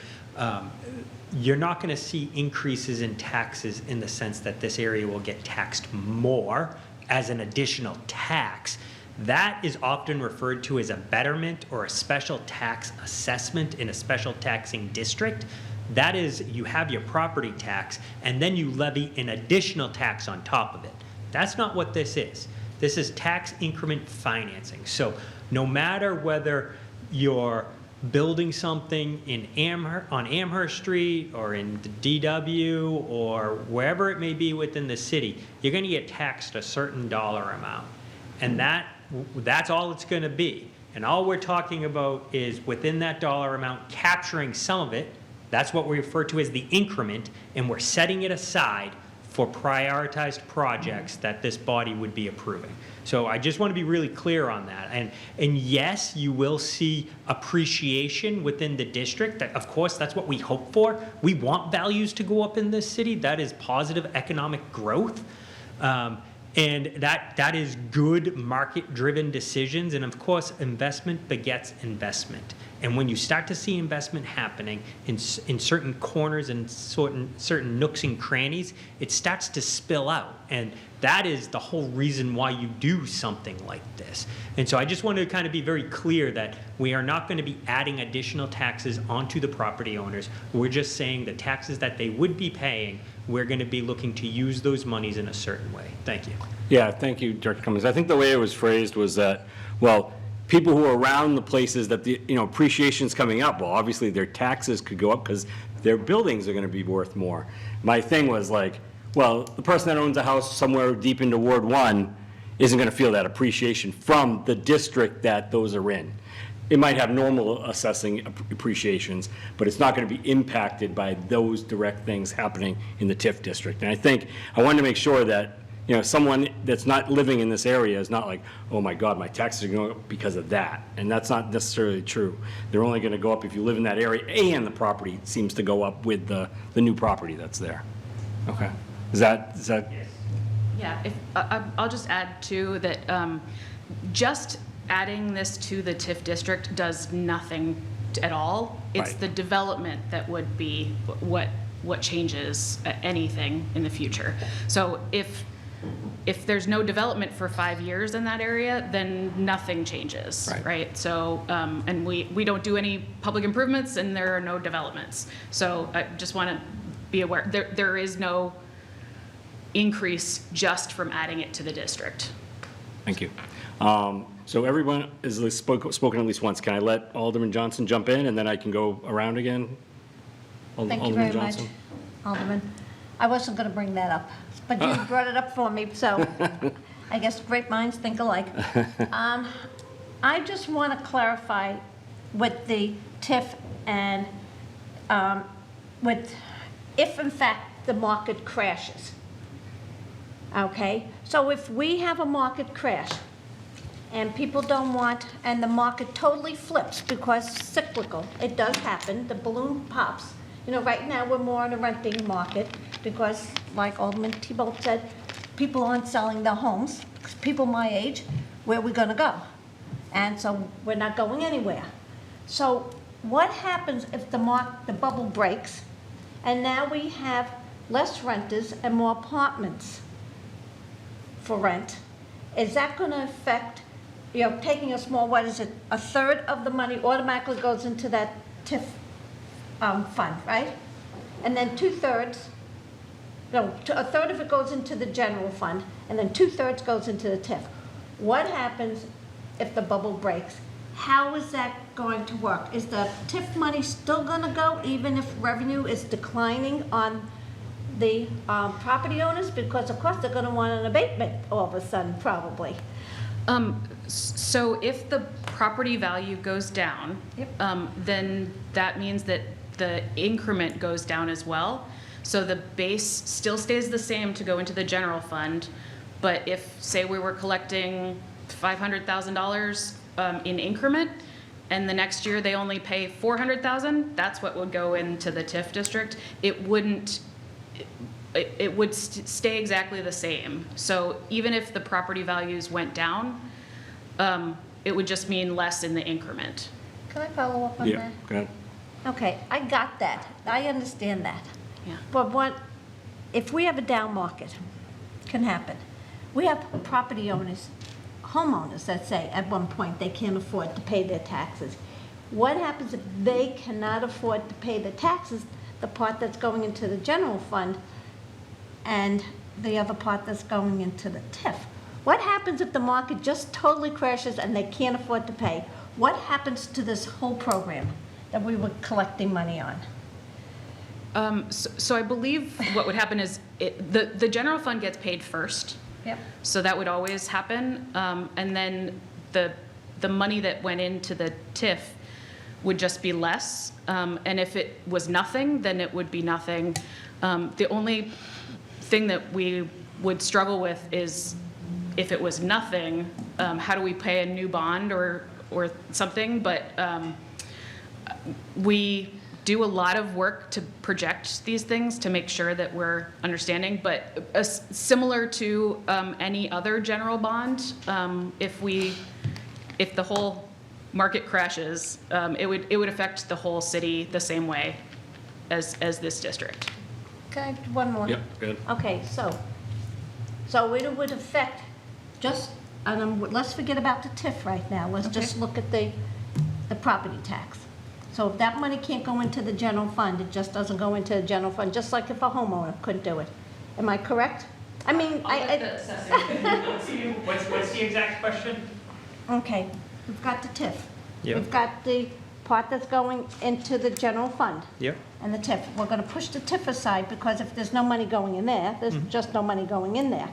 You're not going to see increases in taxes in the sense that this area will get taxed more as an additional tax. That is often referred to as a betterment or a special tax assessment in a special taxing district. That is, you have your property tax and then you levy an additional tax on top of it. That's not what this is. This is tax increment financing. So no matter whether you're building something on Amherst Street or in the DW or wherever it may be within the city, you're going to get taxed a certain dollar amount. And that's all it's going to be. And all we're talking about is within that dollar amount, capturing some of it. That's what we refer to as the increment, and we're setting it aside for prioritized projects that this body would be approving. So I just want to be really clear on that. And yes, you will see appreciation within the district. Of course, that's what we hope for. We want values to go up in this city. That is positive economic growth. And that is good market-driven decisions. And of course, investment begets investment. And when you start to see investment happening in certain corners and certain nooks and crannies, it starts to spill out. And that is the whole reason why you do something like this. And so I just want to kind of be very clear that we are not going to be adding additional taxes onto the property owners. We're just saying the taxes that they would be paying, we're going to be looking to use those monies in a certain way. Thank you. Yeah, thank you, Director Cummings. I think the way it was phrased was that, well, people who are around the places that the, appreciation's coming up, well, obviously their taxes could go up because their buildings are going to be worth more. My thing was like, well, the person that owns a house somewhere deep into Ward 1 isn't going to feel that appreciation from the district that those are in. It might have normal assessing appreciations, but it's not going to be impacted by those direct things happening in the TIF district. And I wanted to make sure that, someone that's not living in this area is not like, oh my God, my taxes are going up because of that. And that's not necessarily true. They're only going to go up if you live in that area and the property seems to go up with the new property that's there. Okay. Is that? Yeah, I'll just add too that just adding this to the TIF district does nothing at all. It's Right. the development that would be what changes anything in the future. So if there's no development for 5 years in that area, then nothing changes, right? So, and we don't do any public improvements and there are no developments. So I just want to be aware, there is no increase just from adding it to the district. Thank you. So everyone has spoken at least once. Can I let Alderman Johnson jump in and then I can go around again? Thank you Alderman very much, Johnson? Alderman. I wasn't going to bring that up, but you brought it up for me, so I guess great minds think alike. I just want to clarify with the TIF and if in fact the market crashes. Okay, so if we have a market crash and people don't want, and the market totally flips because cyclical, it does happen, the balloon pops. Right now we're more in a renting market because, like Alderman Tebow said, people aren't selling their homes. People my age, where are we going to go? And so we're not going anywhere. So what happens if the bubble breaks and now we have less renters and more apartments for rent? Is that going to affect, taking a small, a third of the money automatically goes into that TIF fund, right? And then a third of it goes into the general fund, and then 2/3 goes into the TIF. What happens if the bubble breaks? How is that going to work? Is the TIF money still going to go even if revenue is declining on the property owners? Because of course they're going to want an abatement all of a sudden, probably. So if the property value goes down, then that means that the increment goes down as well. So the base still stays the same to go into the general fund, but if, say, we were collecting $500,000 in increment, and the next year they only pay $400,000, that's what would go into the TIF district. It wouldn't. It would stay exactly the same. So even if the property values went down, it would just mean less in the increment. Can I follow up on that? Yeah, go ahead. Okay, I got that. I understand that. Yeah. But if we have a down market, can happen. We have property owners, homeowners that say at one point they can't afford to pay their taxes. What happens if they cannot afford to pay the taxes, the part that's going into the general fund and the other part that's going into the TIF? What happens if the market just totally crashes and they can't afford to pay? What happens to this whole program that we were collecting money on? So I believe what would happen is the general fund gets paid first. Yep. So that would always happen. And then the money that went into the TIF would just be less. And if it was nothing, then it would be nothing. The only thing that we would struggle with is if it was nothing, how do we pay a new bond or something? But we do a lot of work to project these things to make sure that we're understanding. But similar to any other general bond, if the whole market crashes, it would affect the whole city the same way as this district. Okay, one more. Yep, good. Okay, so it would affect just, and let's forget about the TIF right now. Let's just look at the property tax. So if that money can't go into the general fund, it just doesn't go into the general fund, just like if a homeowner couldn't do it. Am I correct? I mean, What's the exact question? okay, we've got the TIF. Yep. We've got the part that's going into the general fund. Yep. And the TIF. We're gonna push the TIF aside because if there's no money going in there, there's just no money going in there.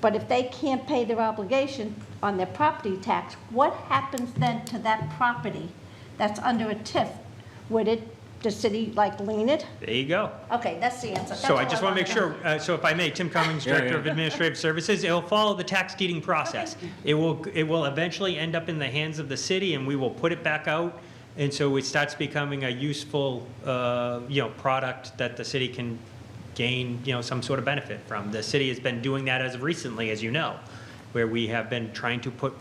But if they can't pay their obligation on their property tax, what happens then to that property that's under a TIF? Would the city like lien it? There you go. Okay, that's the answer. That's So I all just want to make wanted sure, so if I may, Tim Cummings, Director of Administrative Services, it'll follow the tax deeding process. It will eventually end up in the hands of the city, and we will put it back out, and so it starts becoming a useful, product that the city can gain, some sort of benefit from. The city has been doing that as of recently, as you know, where we have been trying to put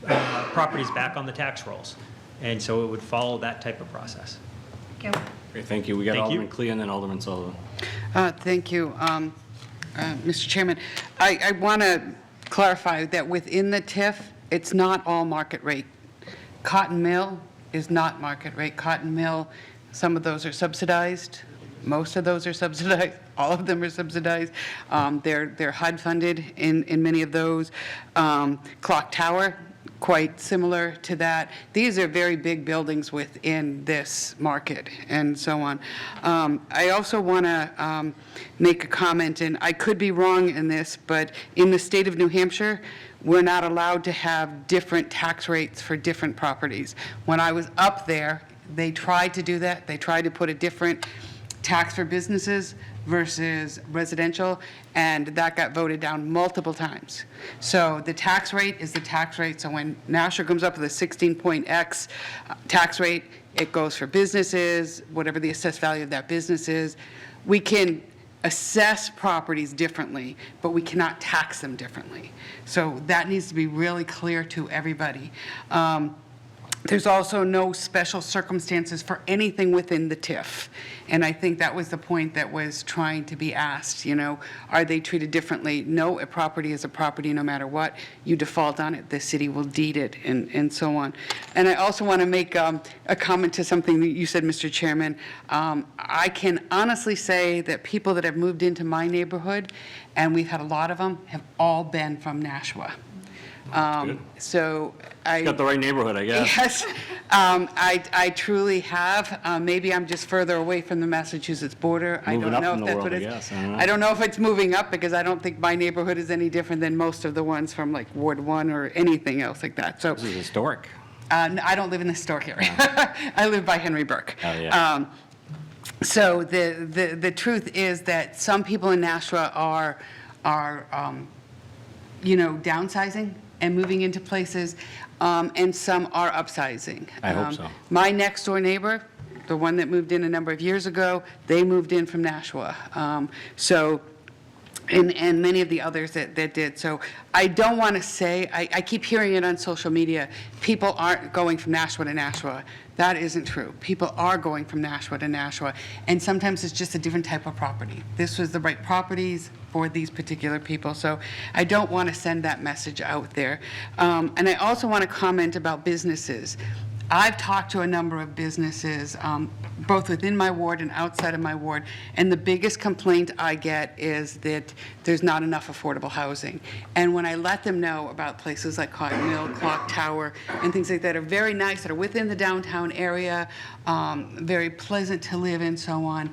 properties back on the tax rolls. And so it would follow that type of process. Thank you. Great, thank you. We got Thank you. Alderman Clea and then Alderman Sullivan. Thank you, Mr. Chairman. I want to clarify that within the TIF, it's not all market rate. Cotton Mill is not market rate. Cotton Mill, some of those are subsidized. Most of those are subsidized. All of them are subsidized. They're HUD funded in many of those. Clock Tower, quite similar to that. These are very big buildings within this market and so on. I also want to make a comment, and I could be wrong in this, but in the state of New Hampshire, we're not allowed to have different tax rates for different properties. When I was up there, they tried to do that. They tried to put a different tax for businesses versus residential, and that got voted down multiple times. So the tax rate is the tax rate. So when Nashua comes up with a 16-point-X tax rate, it goes for businesses, whatever the assessed value of that business is. We can assess properties differently, but we cannot tax them differently. So that needs to be really clear to everybody. There's also no special circumstances for anything within the TIF. And I think that was the point that was trying to be asked, are they treated differently? No, a property is a property no matter what. You default on it, the city will deed it, and so on. And I also want to make a comment to something that you said, Mr. Chairman. I can honestly say that people that have moved into my neighborhood, and we've had a lot of them, have all been from Nashua. So I... Got the right neighborhood, I guess. Yes, I truly have. Maybe I'm just further away from the Massachusetts border. Moving up in the that's world, what I it's- guess. I don't know. I don't know if it's moving up, because I don't think my neighborhood is any different than most of the ones from like Ward 1 or anything else like that. So This is historic. I don't live in the historic area. I live by Henry Burke. Oh, yeah. So the truth is that some people in Nashua are downsizing and moving into places, and some are upsizing. I hope so. My next door neighbor, the one that moved in a number of years ago, they moved in from Nashua. And many of the others that did. So I don't want to say, I keep hearing it on social media, people aren't going from Nashua to Nashua. That isn't true. People are going from Nashua to Nashua, and sometimes it's just a different type of property. This was the right properties for these particular people, so I don't want to send that message out there. And I also want to comment about businesses. I've talked to a number of businesses, both within my ward and outside of my ward, and the biggest complaint I get is that there's not enough affordable housing. And when I let them know about places like Cotton Mill, Clock Tower, and things like that are very nice, that are within the downtown area, very pleasant to live in, so on,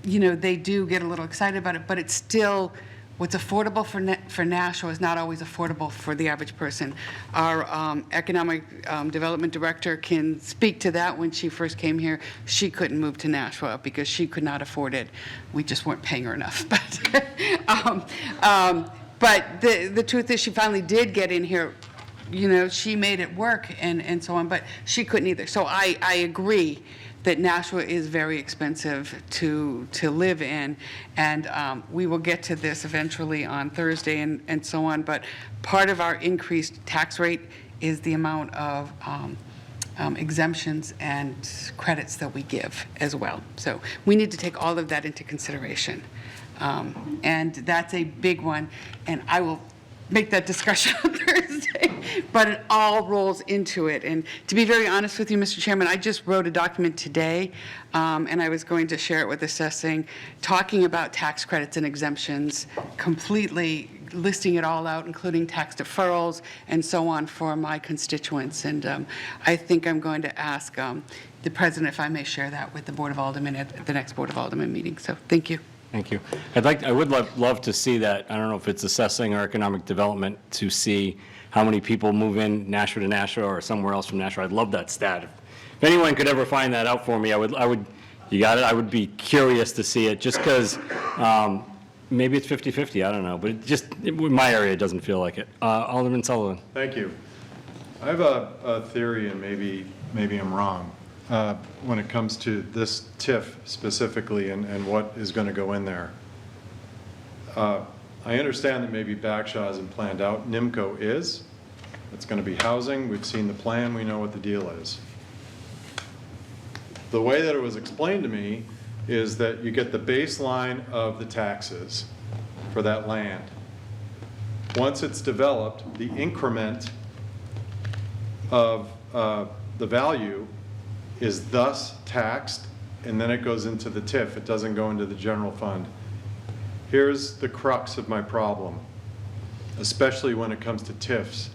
they do get a little excited about it, but it's still, what's affordable for Nashua is not always affordable for the average person. Our economic development director can speak to that. When she first came here, she couldn't move to Nashua because she could not afford it. We just weren't paying her enough. But the truth is, she finally did get in here. She made it work and so on, but she couldn't either. So I agree that Nashua is very expensive to live in, and we will get to this eventually on Thursday and so on, but part of our increased tax rate is the amount of exemptions and credits that we give as well. So we need to take all of that into consideration. And that's a big one, and I will make that discussion on Thursday, but it all rolls into it. And to be very honest with you, Mr. Chairman, I just wrote a document today, and I was going to share it with assessing, talking about tax credits and exemptions, completely listing it all out, including tax deferrals and so on for my constituents. And I think I'm going to ask the president if I may share that with the Board of Aldermen at the next Board of Aldermen meeting. So thank you. Thank you. I would love to see that. I don't know if it's assessing or economic development to see how many people move in Nashua to Nashua or somewhere else from Nashua. I'd love that stat. If anyone could ever find that out for me, I would, you got it? I would be curious to see it, just because maybe it's 50-50, I don't know. But in my area, it doesn't feel like it. Alderman Sullivan. Thank you. I have a theory, and maybe I'm wrong, when it comes to this TIF specifically and what is going to go in there. I understand that maybe Bagshaw isn't planned out. NIMCO is. It's going to be housing. We've seen the plan. We know what the deal is. The way that it was explained to me is that you get the baseline of the taxes for that land. Once it's developed, the increment of the value is thus taxed, and then it goes into the TIF. It doesn't go into the general fund. Here's the crux of my problem, especially when it comes to TIFs,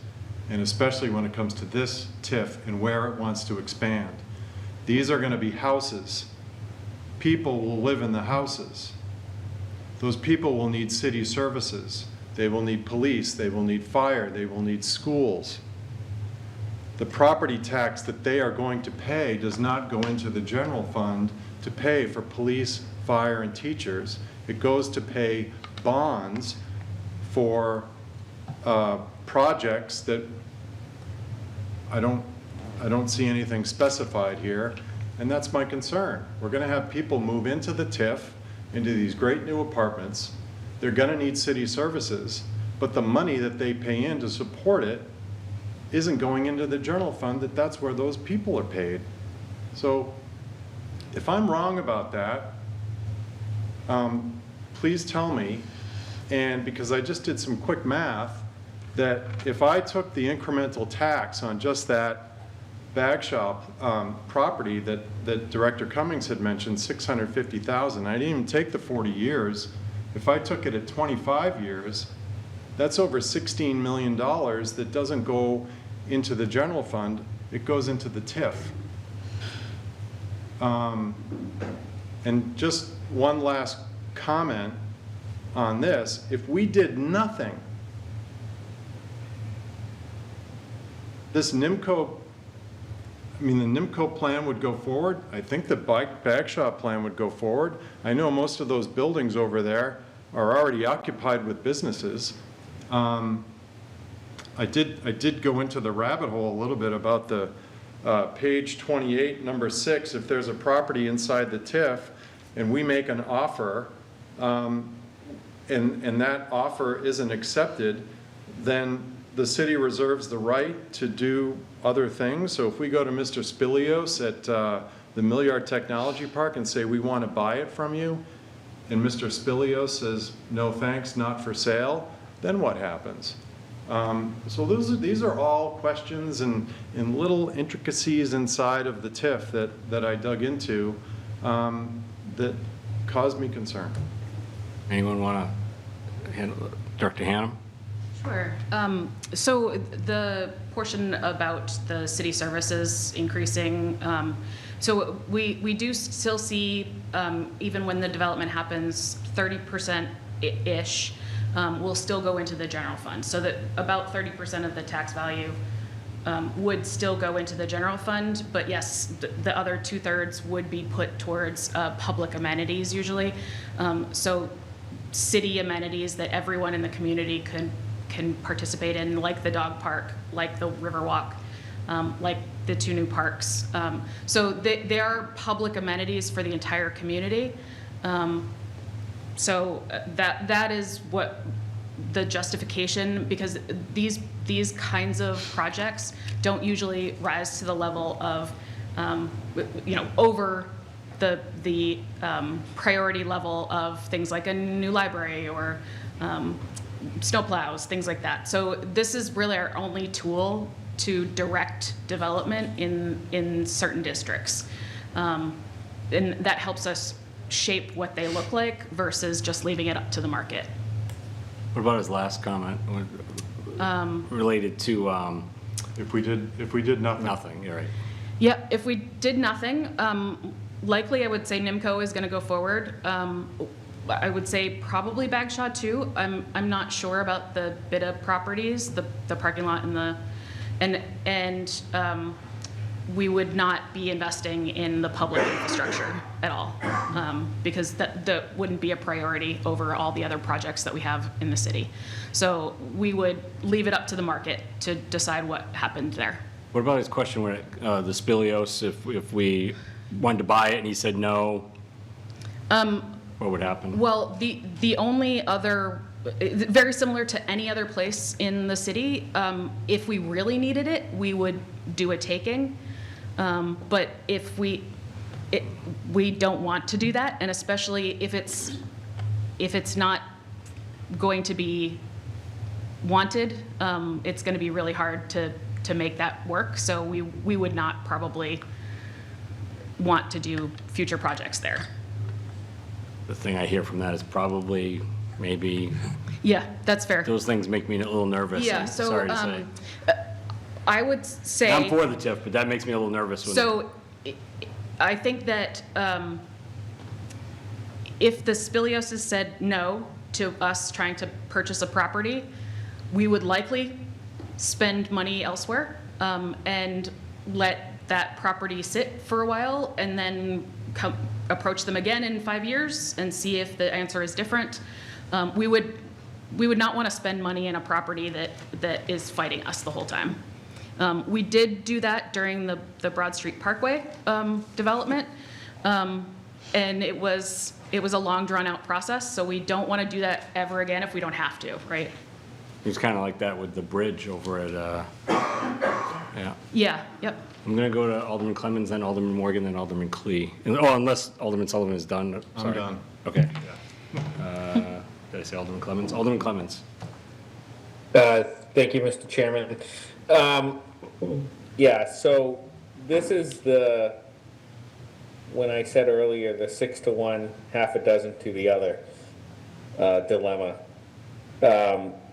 and especially when it comes to this TIF and where it wants to expand. These are going to be houses. People will live in the houses. Those people will need city services. They will need police. They will need fire. They will need schools. The property tax that they are going to pay does not go into the general fund to pay for police, fire, and teachers. It goes to pay bonds for projects that I don't see anything specified here, and that's my concern. We're going to have people move into the TIF, into these great new apartments. They're going to need city services, but the money that they pay in to support it isn't going into the general fund. That's where those people are paid. So if I'm wrong about that, please tell me. And because I just did some quick math, that if I took the incremental tax on just that Bagshaw property that Director Cummings had mentioned, $650,000, I didn't even take the 40 years. If I took it at 25 years, that's over $16 million that doesn't go into the general fund, it goes into the TIF. And just one last comment on this. If we did nothing, this NIMCO, the NIMCO plan would go forward. I think the Bagshaw plan would go forward. I know most of those buildings over there are already occupied with businesses. I did go into the rabbit hole a little bit about the page 28, number 6. If there's a property inside the TIF and we make an offer and that offer isn't accepted, then the city reserves the right to do other things. So if we go to Mr. Spilios at the Milliard Technology Park and say we want to buy it from you, and Mr. Spilios says, no thanks, not for sale, then what happens? So these are all questions and little intricacies inside of the TIF that I dug into that caused me concern. Anyone want to handle, Director Hannum? Sure. So the portion about the city services increasing, so we do still see, even when the development happens, 30%-ish will still go into the general fund. So that about 30% of the tax value would still go into the general fund, but yes, the other 2/3 would be put towards public amenities usually. So city amenities that everyone in the community can participate in, like the dog park, like the Riverwalk, like the 2 new parks. So they are public amenities for the entire community. So that is what the justification, because these kinds of projects don't usually rise to the level of, over the priority level of things like a new library or snowplows, things like that. So this is really our only tool to direct development in certain districts. And that helps us shape what they look like versus just leaving it up to the market. What about his last comment related to If we did nothing. nothing, you're right. Yeah, if we did nothing, likely I would say NIMCO is going to go forward. I would say probably Bagshaw too. I'm not sure about the Bidda properties, the parking lot and we would not be investing in the public infrastructure at all, because that wouldn't be a priority over all the other projects that we have in the city. So we would leave it up to the market to decide what happened there. What about his question where the Spilios, if we wanted to buy it and he said no, what would happen? Well, the only other, very similar to any other place in the city, if we really needed it, we would do a taking. But if we don't want to do that, and especially if it's not going to be wanted, it's going to be really hard to make that work. So we would not probably want to do future projects there. The thing I hear from that is probably, maybe, Yeah, that's fair. those things make me a little nervous. Yeah, I'm so sorry to say. I would say. I'm for the TIF, but that makes me a little nervous. So I think that if the Spilios has said no to us trying to purchase a property, we would likely spend money elsewhere and let that property sit for a while and then approach them again in 5 years and see if the answer is different. We would not want to spend money in a property that is fighting us the whole time. We did do that during the Broad Street Parkway development, and it was a long, drawn-out process, so we don't want to do that ever again if we don't have to, right? It's kind of like that with the bridge over at, yeah. Yeah, yep. I'm going to go to Alderman Clemmons, then Alderman Morgan, then Alderman Clee. Oh, unless Alderman Sullivan is done. I'm Sorry. done. Okay. Did I say Alderman Clemmons? Alderman Clemmons. Thank you, Mr. Chairman. Yeah, so this is when I said earlier, the 6 to 1, half a dozen to the other dilemma.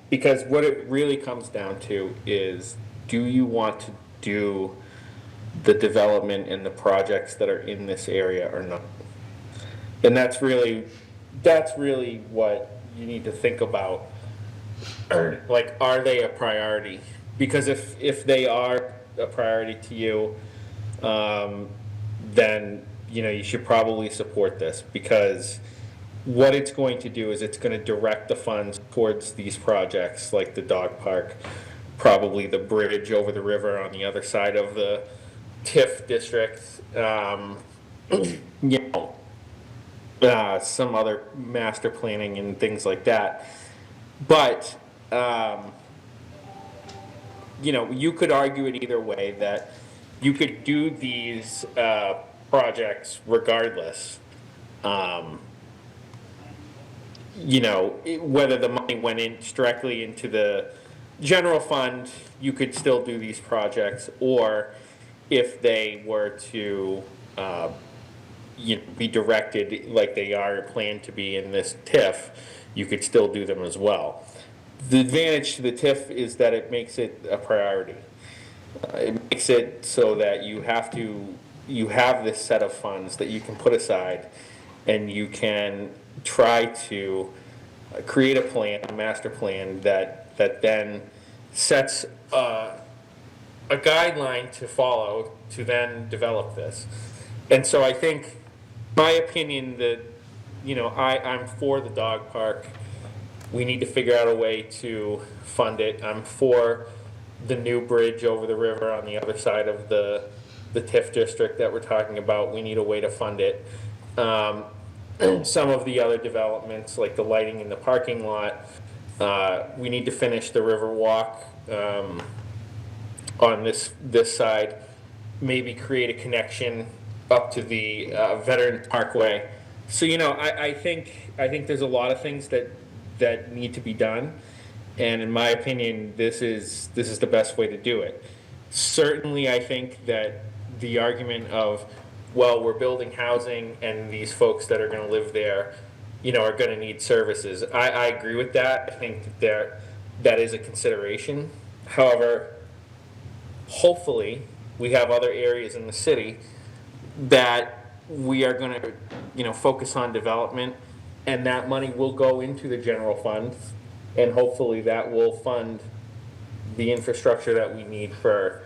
Because what it really comes down to is, do you want to do the development and the projects that are in this area or not? And that's really what you need to think about. Like, are they a priority? Because if they are a priority to you, then you should probably support this, because what it's going to do is it's going to direct the funds towards these projects, like the dog park, probably the bridge over the river on the other side of the TIF district, some other master planning and things like that. But you could argue it either way, that you could do these projects regardless. Whether the money went in directly into the general fund, you could still do these projects, or if they were to be directed like they are planned to be in this TIF, you could still do them as well. The advantage to the TIF is that it makes it a priority. It makes it so that you have this set of funds that you can put aside, and you can try to create a plan, a master plan that then sets a guideline to follow to then develop this. And so I think, my opinion, that I'm for the dog park. We need to figure out a way to fund it. I'm for the new bridge over the river on the other side of the TIF district that we're talking about. We need a way to fund it. Some of the other developments, like the lighting in the parking lot, We need to finish the Riverwalk on this side, maybe create a connection up to the Veteran Parkway. So, I think there's a lot of things that need to be done. And in my opinion, this is the best way to do it. Certainly, I think that the argument of, well, we're building housing and these folks that are going to live there, are going to need services. I agree with that. I think that is a consideration. However, hopefully, we have other areas in the city that we are going to, focus on development, and that money will go into the general fund, and hopefully that will fund the infrastructure that we need for,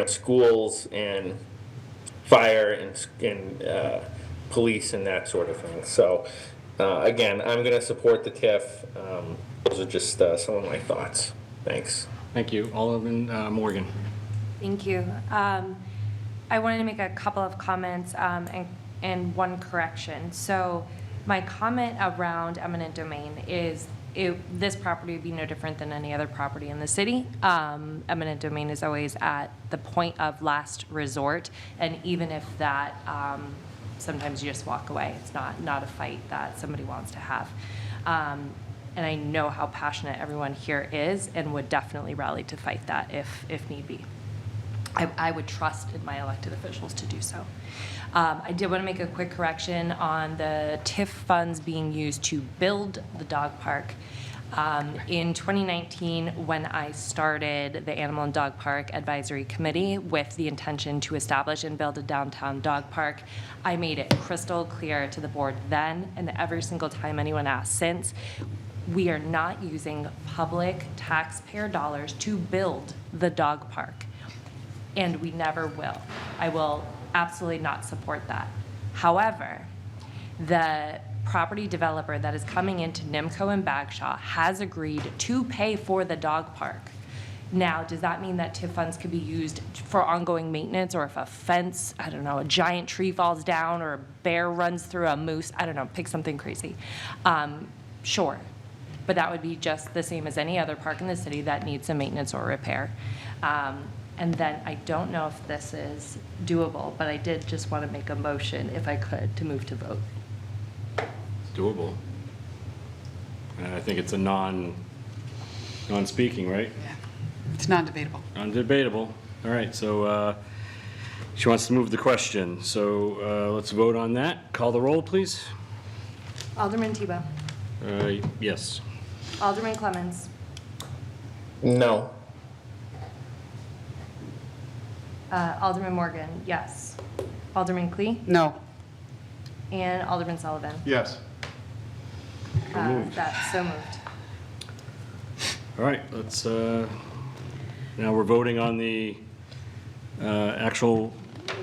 schools and fire and police and that sort of thing. So, again, I'm going to support the TIF. Those are just some of my thoughts. Thanks. Thank you. Alderman Morgan. Thank you. I wanted to make a couple of comments and one correction. So my comment around eminent domain is this property would be no different than any other property in the city. Eminent domain is always at the point of last resort, and even if that, sometimes you just walk away. It's not a fight that somebody wants to have. And I know how passionate everyone here is and would definitely rally to fight that if need be. I would trust in my elected officials to do so. I did want to make a quick correction on the TIF funds being used to build the dog park. In 2019, when I started the Animal and Dog Park Advisory Committee with the intention to establish and build a downtown dog park, I made it crystal clear to the board then, and every single time anyone asked since, we are not using public taxpayer dollars to build the dog park. And we never will. I will absolutely not support that. However, the property developer that is coming into Nimco and Bagshaw has agreed to pay for the dog park. Now, does that mean that TIF funds could be used for ongoing maintenance, or if a fence, I don't know, a giant tree falls down or a bear runs through a moose, I don't know, pick something crazy. Sure. But that would be just the same as any other park in the city that needs some maintenance or repair. And then I don't know if this is doable, but I did just want to make a motion, if I could, to move to vote. Doable. And I think it's a non-speaking, right? Yeah. It's non-debatable. Non-debatable. All right, so she wants to move the question. So let's vote on that. Call the roll, please. Alderman Tebow. Yes. Alderman Clemmons. No. Alderman Morgan, yes. Alderman Clee No. and Alderman Sullivan. Yes. That's so moved. All right, let's, now we're voting on the actual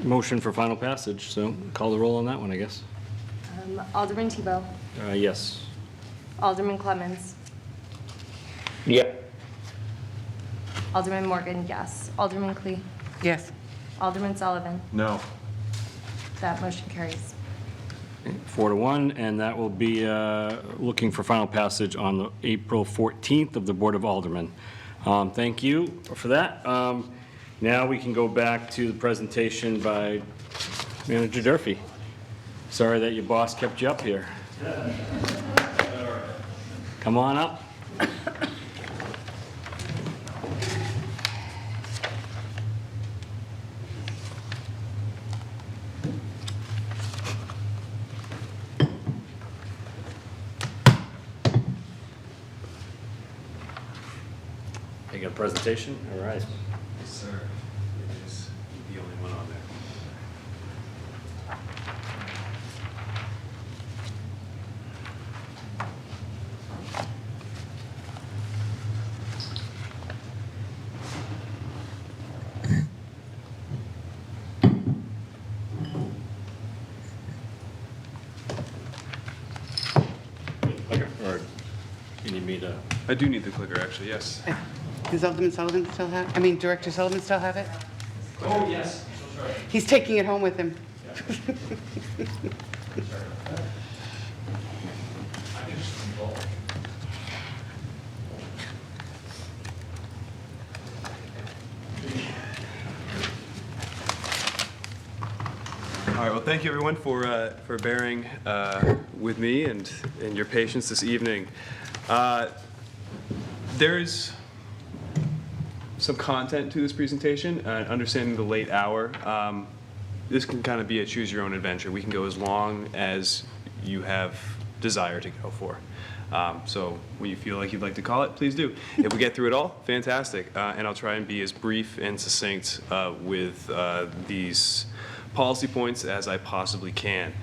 motion for final passage, so call the roll on that one, I guess. Alderman Tebow. Yes. Alderman Clemmons. Yeah. Alderman Morgan, yes. Alderman Clee. Yes. Alderman Sullivan. No. That motion carries. 4-1, and that will be looking for final passage on the April 14th of the Board of Aldermen. Thank you for that. Now we can go back to the presentation by Manager Durfee. Sorry that your boss kept you up here. Come on up. You got a presentation? All right. Yes, sir. It is the only one on there. Or you need me to? I do need the clicker, actually, yes. Does Alderman Sullivan still have, Director Sullivan still have it? Oh, yes. He's taking it home with him. All right, well, thank you everyone for bearing with me and your patience this evening. There's some content to this presentation, understanding the late hour. This can kind of be a choose your own adventure. We can go as long as you have desire to go for. So when you feel like you'd like to call it, please do. If we get through it all, fantastic. And I'll try and be as brief and succinct with these policy points as I possibly can.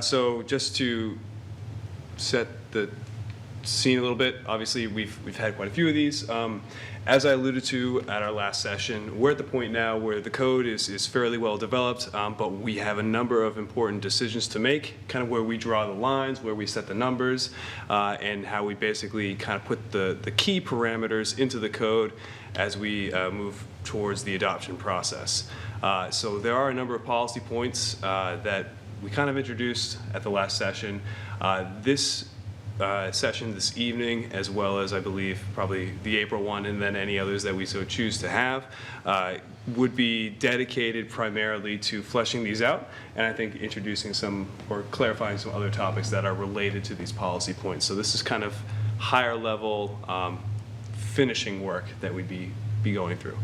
So just to set the scene a little bit, obviously we've had quite a few of these. As I alluded to at our last session, we're at the point now where the code is fairly well developed, but we have a number of important decisions to make, kind of where we draw the lines, where we set the numbers, and how we basically kind of put the key parameters into the code as we move towards the adoption process. So there are a number of policy points that we kind of introduced at the last session. This session this evening, as well as I believe probably the April one and then any others that we so choose to have, would be dedicated primarily to fleshing these out, and I think introducing some or clarifying some other topics that are related to these policy points. So this is kind of higher level finishing work that we'd be going through.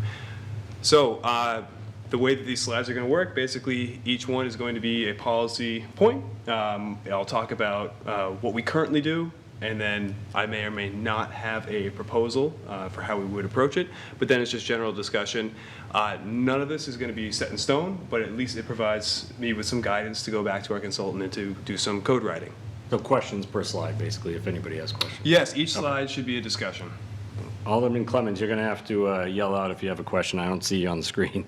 So the way that these slides are going to work, basically each one is going to be a policy point. I'll talk about what we currently do, and then I may or may not have a proposal for how we would approach it, but then it's just general discussion. None of this is going to be set in stone, but at least it provides me with some guidance to go back to our consultant and to do some code writing. So questions per slide, basically, if anybody has questions. Yes, each slide should be a discussion. Alderman Clemmons, you're going to have to yell out if you have a question. I don't see you on the screen.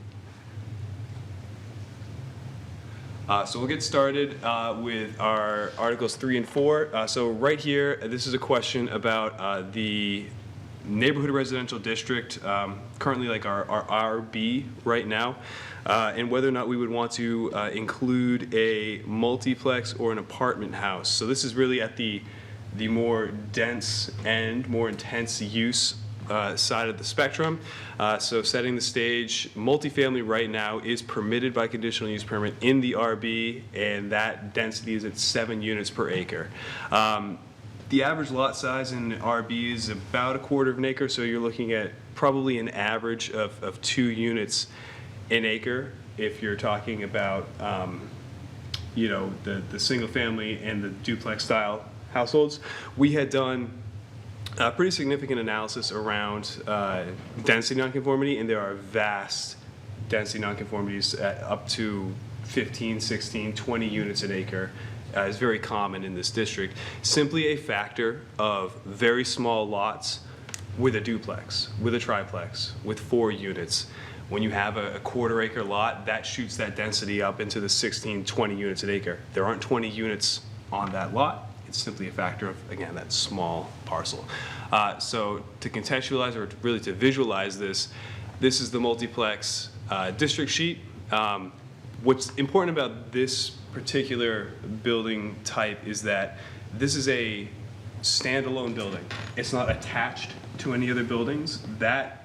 So we'll get started with our Articles 3 and 4. So right here, this is a question about the neighborhood residential district, currently like our RB right now, and whether or not we would want to include a multiplex or an apartment house. So this is really at the more dense and more intense use side of the spectrum. So setting the stage, multifamily right now is permitted by conditional use permit in the RB, and that density is at 7 units per acre. The average lot size in the RB is about 1/4 of an acre, so you're looking at probably an average of 2 units an acre if you're talking about you know, the single family and the duplex style households. We had done pretty significant analysis around density nonconformity, and there are vast density nonconformities at up to 15, 16, 20 units an acre. Is very common in this district. Simply a factor of very small lots with a duplex, with a triplex, with 4 units. When you have a 1/4 acre lot, that shoots that density up into the 16, 20 units an acre. There aren't 20 units on that lot. It's simply a factor of, again, that small parcel. So to contextualize, or really to visualize this, this is the multiplex district sheet. What's important about this particular building type is that this is a standalone building. It's not attached to any other buildings. That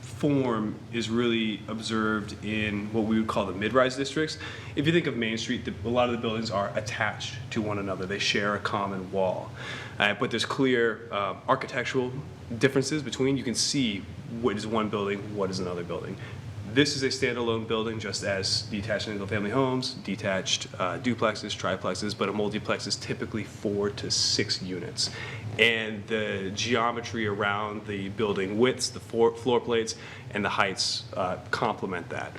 form is really observed in what we would call the mid-rise districts. If you think of Main Street, a lot of the buildings are attached to one another. They share a common wall. But there's clear architectural differences between. You can see what is one building, what is another building. This is a standalone building, just as detached single-family homes, detached duplexes, triplexes, but a multiplex is typically 4 to 6 units. And the geometry around the building widths, the floor plates, and the heights complement that.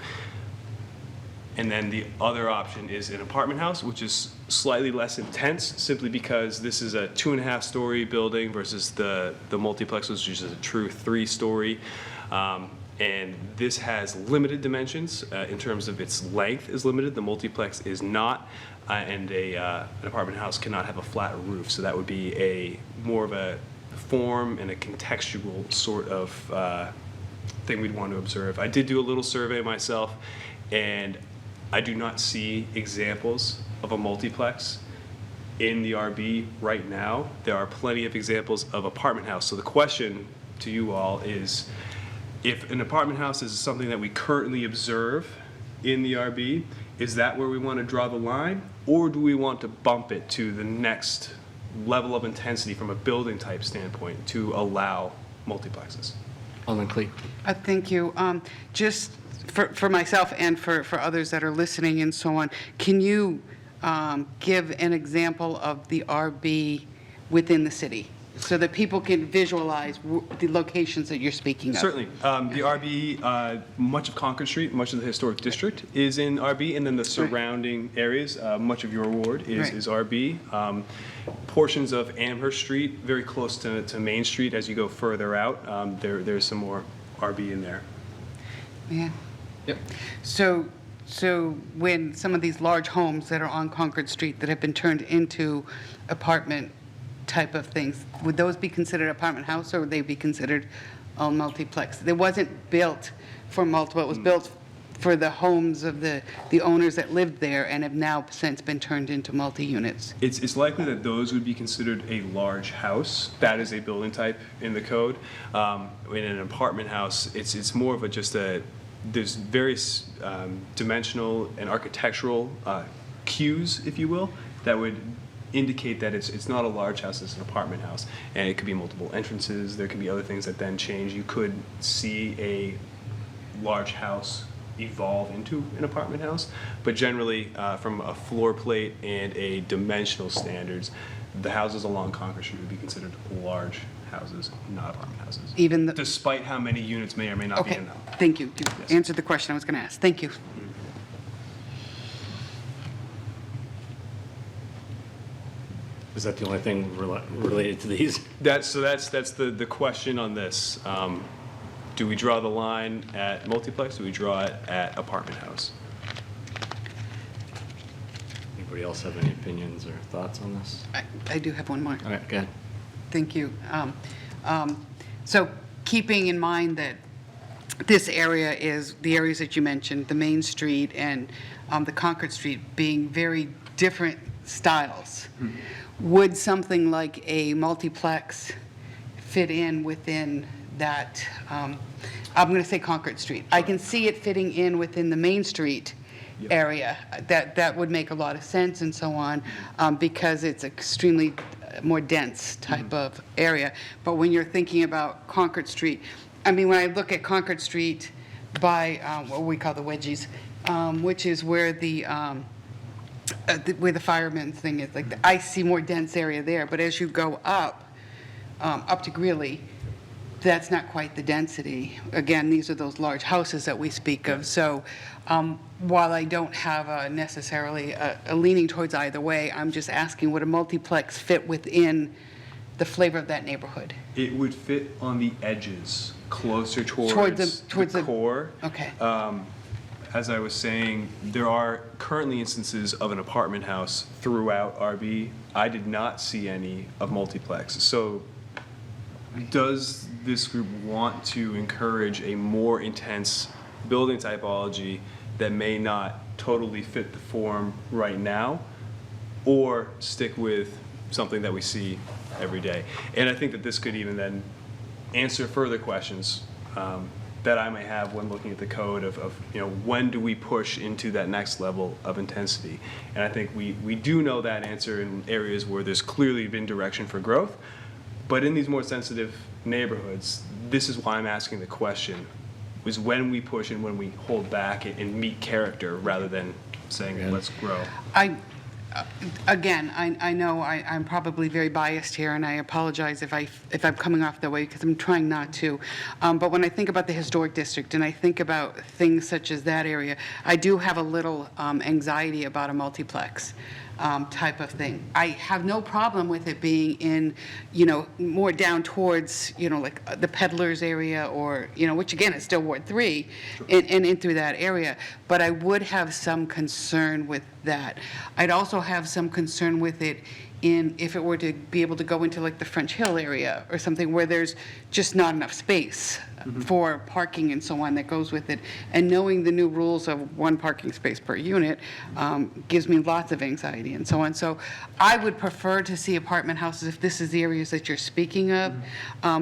And then the other option is an apartment house, which is slightly less intense, simply because this is a 2.5-story building versus the multiplex, which is a true 3-story. And this has limited dimensions in terms of its length is limited. The multiplex is not, and an apartment house cannot have a flat roof. So that would be more of a form and a contextual sort of thing we'd want to observe. I did do a little survey myself, and I do not see examples of a multiplex in the RB right now. There are plenty of examples of apartment house. So the question to you all is, if an apartment house is something that we currently observe in the RB, Is that where we want to draw the line? Or do we want to bump it to the next level of intensity from a building type standpoint to allow multiplexes? Alderman Clee. Thank you. Just for myself and for others that are listening and so on, can you give an example of the RB within the city so that people can visualize the locations that you're speaking of? Certainly. The RB, much of Concord Street, much of the historic district is in RB, and then the surrounding areas, much of your ward is RB. Portions of Amherst Street, very close to Main Street as you go further out, there's some more RB in there. Yeah. Yep. So when some of these large homes that are on Concord Street that have been turned into apartment type of things, would those be considered apartment house, or would they be considered all multiplex? It wasn't built for multiple, it was built for the homes of the owners that lived there and have now since been turned into multi-units. It's likely that those would be considered a large house. That is a building type in the code. In an apartment house, it's more of there's various dimensional and architectural cues, if you will, that would indicate that it's not a large house, it's an apartment house. And it could be multiple entrances, there could be other things that then change. You could see a large house evolve into an apartment house, but generally from a floor plate and a dimensional standards, the houses along Concord Street would be considered large houses, not apartment houses. Even the, Despite how many units may or may not be okay, in them. thank you. You Yes. answered the question I was going to ask. Thank you. Is that the only thing related to these? That's the question on this. Do we draw the line at multiplex? Do we draw it at apartment house? Anybody else have any opinions or thoughts on this? I do have one more. All right, go ahead. Thank you. So keeping in mind that this area is the areas that you mentioned, the Main Street and the Concord Street being very different styles, would something like a multiplex fit in within that, I'm going to say Concord Street. I can see it fitting in within the Main Street area. That would make a lot of sense and so on, because it's extremely more dense type of area. But when you're thinking about Concord Street, I mean, when I look at Concord Street by what we call the wedgies, which is where where the fireman's thing is, like I see more dense area there. But as you go up to Greeley, that's not quite the density. Again, these are those large houses that we speak of. So while I don't have necessarily a leaning towards either way, I'm just asking, would a multiplex fit within the flavor of that neighborhood? It would fit on the edges, closer towards the core. Okay. As I was saying, there are currently instances of an apartment house throughout RB. I did not see any of multiplex. So does this group want to encourage a more intense building typology that may not totally fit the form right now, or stick with something that we see every day? And I think that this could even then answer further questions that I may have when looking at the code of when do we push into that next level of intensity? And I think we do know that answer in areas where there's clearly been direction for growth. But in these more sensitive neighborhoods, this is why I'm asking the question, is when we push and when we hold back and meet character rather than saying, let's grow. Again, I know I'm probably very biased here, and I apologize if I'm coming off that way, because I'm trying not to. But when I think about the historic district and I think about things such as that area, I do have a little anxiety about a multiplex type of thing. I have no problem with it being in, more down towards, like the peddlers area, or, which again is still Ward 3, and in through that area. But I would have some concern with that. I'd also have some concern with it if it were to be able to go into like the French Hill area or something where there's just not enough space for parking and so on that goes with it. And knowing the new rules of one parking space per unit gives me lots of anxiety and so on. So I would prefer to see apartment houses if this is the areas that you're speaking of,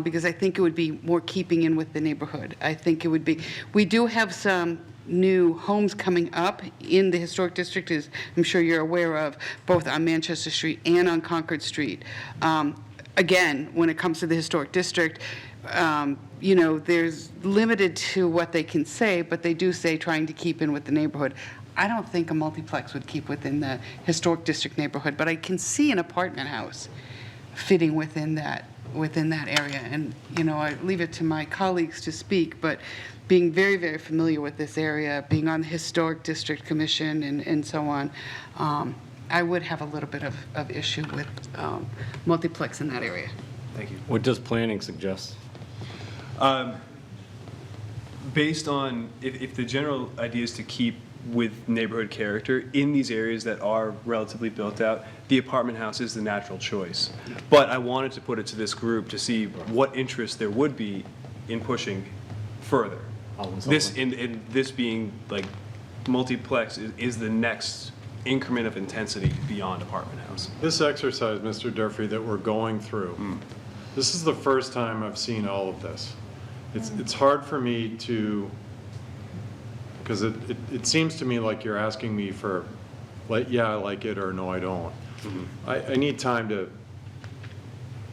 because I think it would be more keeping in with the neighborhood. I think it would be. We do have some new homes coming up in the historic district, as I'm sure you're aware of, both on Manchester Street and on Concord Street. Again, when it comes to the historic district, you know, there's limited to what they can say, but they do say trying to keep in with the neighborhood. I don't think a multiplex would keep within the historic district neighborhood, but I can see an apartment house fitting within that area. And, you know, I leave it to my colleagues to speak, but being very, very familiar with this area, being on the Historic District Commission and so on, I would have a little bit of issue with multiplex in that area. Thank you. What does planning suggest? Based on, if the general idea is to keep with neighborhood character in these areas that are relatively built out, the apartment house is the natural choice. But I wanted to put it to this group to see what interest there would be in pushing further. This, in this being like multiplex is the next increment of intensity beyond apartment house. This exercise, Mr. Durfee, that we're going through, this is the first time I've seen all of this. It's hard for me to, because it seems to me like you're asking me for, like, yeah, I like it, or no, I don't. I need time to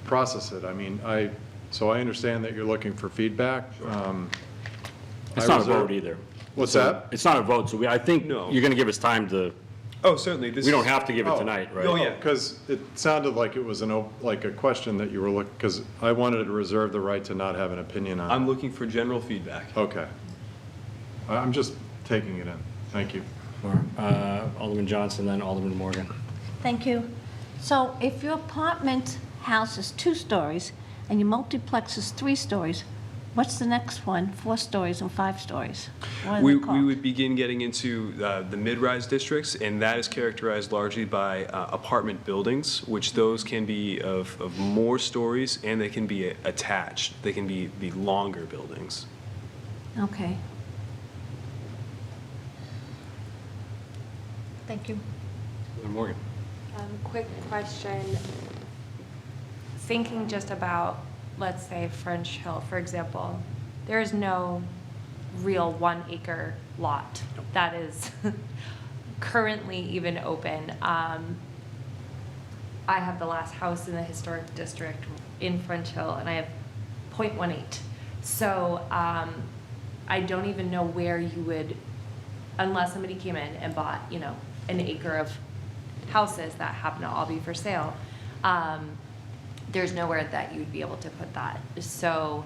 process it. I mean, so I understand that you're looking for feedback. It's not a vote either. What's that? It's not a vote, so I think No. you're going to give us time to, Oh, certainly. we don't have to give it tonight, right? Oh, yeah. Because it sounded like it was like a question that you were looking, because I wanted to reserve the right to not have an opinion on it. I'm looking for general feedback. Okay. I'm just taking it in. Thank you. Alderman Johnson, then Alderman Morgan. Thank you. So if your apartment house is 2 stories and your multiplex is 3 stories, what's the next one? 4 stories and 5 stories? What are We they called? would begin getting into the mid-rise districts, and that is characterized largely by apartment buildings, which those can be of more stories, and they can be attached. They can be the longer buildings. Okay. Thank you. Alderman Morgan. Quick question. Thinking just about, let's say, French Hill, for example, there is no real 1 acre lot that is currently even open. I have the last house in the historic district in French Hill, and I have 0.18. So I don't even know where you would, unless somebody came in and bought, you know, an acre of houses that happen to all be for sale, there's nowhere that you'd be able to put that. So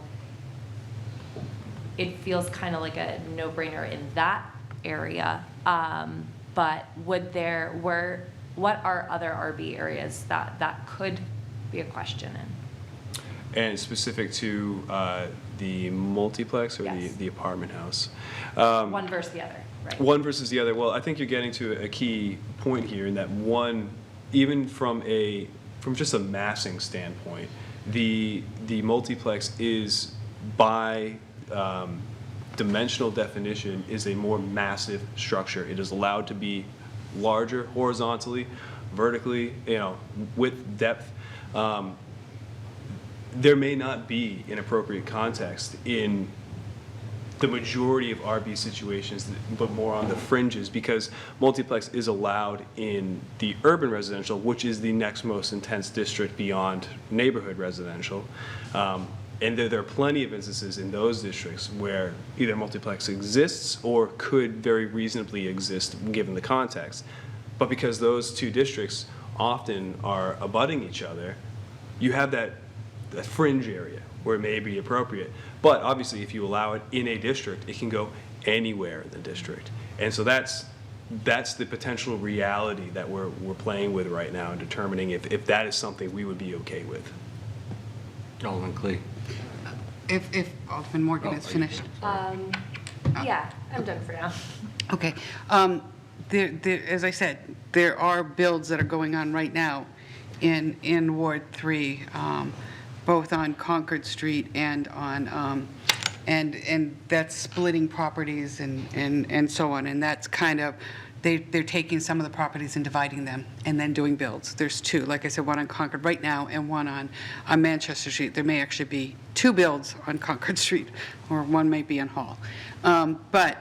it feels kind of like a no-brainer in that area. But what are other RB areas that could be a question in? And specific to the multiplex or Yes. the apartment house? One versus the other, right? One versus the other. Well, I think you're getting to a key point here in that one, even from just a massing standpoint, the multiplex is by dimensional definition is a more massive structure. It is allowed to be larger horizontally, vertically, you know, with depth. There may not be an appropriate context in the majority of RB situations, but more on the fringes, because multiplex is allowed in the urban residential, which is the next most intense district beyond neighborhood residential. And there are plenty of instances in those districts where either multiplex exists or could very reasonably exist given the context. But because those 2 districts often are abutting each other, you have that fringe area where it may be appropriate. But obviously, if you allow it in a district, it can go anywhere in the district. And so that's the potential reality that we're playing with right now and determining if that is something we would be okay with. Alderman Clee. If Alderman Morgan is finished. Yeah, I'm done for now. Okay. As I said, there are builds that are going on right now in Ward 3, both on Concord Street and on, and that's splitting properties and so on. And that's kind of, they're taking some of the properties and dividing them and then doing builds. There's 2, like I said, one on Concord right now and one on Manchester Street. There may actually be 2 builds on Concord Street, or one may be on Hall. But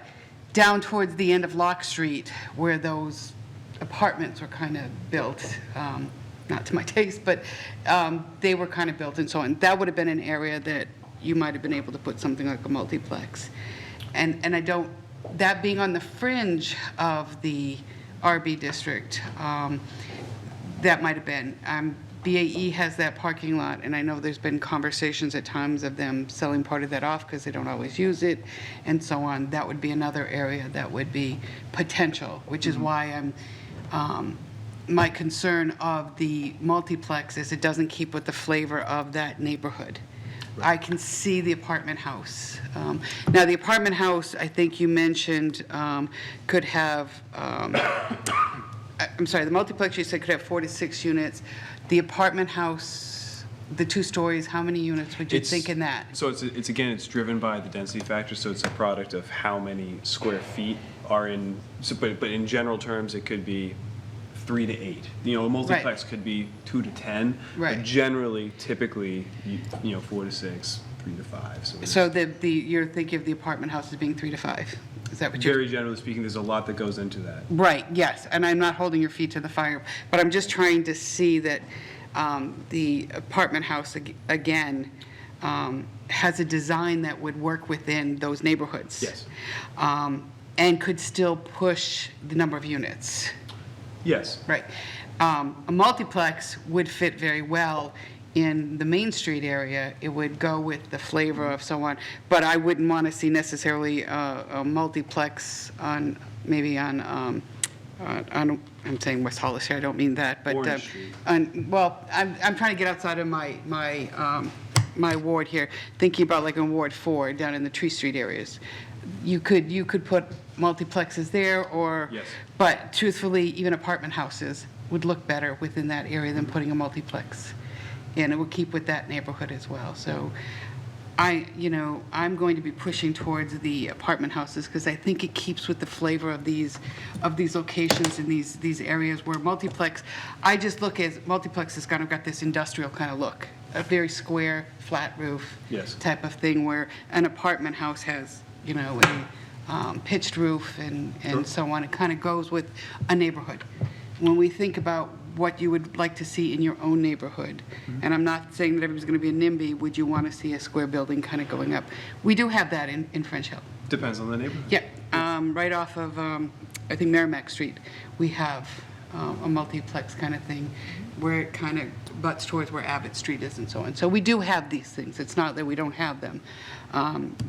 down towards the end of Lock Street, where those apartments were kind of built, not to my taste, but they were kind of built and so on. That would have been an area that you might have been able to put something like a multiplex. And I don't, that being on the fringe of the RB district, that might have been. BAE has that parking lot, and I know there's been conversations at times of them selling part of that off because they don't always use it, and so on. That would be another area that would be potential, which is why my concern of the multiplex is it doesn't keep with the flavor of that neighborhood. I can see the apartment house. Now, the apartment house, I think you mentioned, could have, I'm sorry, the multiplex you said could have 4 to 6 units. The apartment house, the 2 stories, how many units would you think in that? So it's again, it's driven by the density factor, so it's a product of how many square feet are in, so, but in general terms, it could be 3 to 8. You know, a multiplex could be 2 to 10. Right. But generally, typically, you know, 4 to 6, 3 to 5. So you're thinking of the apartment house as being 3 to 5? Is that what you're? Very generally speaking, there's a lot that goes into that. Right, yes, and I'm not holding your feet to the fire, but I'm just trying to see that the apartment house, again, has a design that would work within those neighborhoods. Yes. And could still push the number of units. Yes. Right. A multiplex would fit very well in the Main Street area. It would go with the flavor of so on, but I wouldn't want to see necessarily a multiplex on, maybe on, I'm saying West Hollis here, I don't mean that, but, Orange Street. well, I'm trying to get outside of my ward here, thinking about like in Ward 4, down in the Tree Street areas. You could put multiplexes there, or, Yes. but truthfully, even apartment houses would look better within that area than putting a multiplex. And it would keep with that neighborhood as well. So I'm going to be pushing towards the apartment houses because I think it keeps with the flavor of these locations and these areas where multiplex, I just look at multiplex has kind of got this industrial kind of look, a very square, flat roof Yes. type of thing, where an apartment house has, a pitched roof and so on. It kind of goes with a neighborhood. When we think about what you would like to see in your own neighborhood, and I'm not saying that everybody's going to be a NIMBY, would you want to see a square building kind of going up? We do have that in French Hill. Depends on the neighborhood. Yeah, right off of, I think Merrimack Street, we have a multiplex kind of thing where it kind of butts towards where Abbott Street is and so on. So we do have these things. It's not that we don't have them.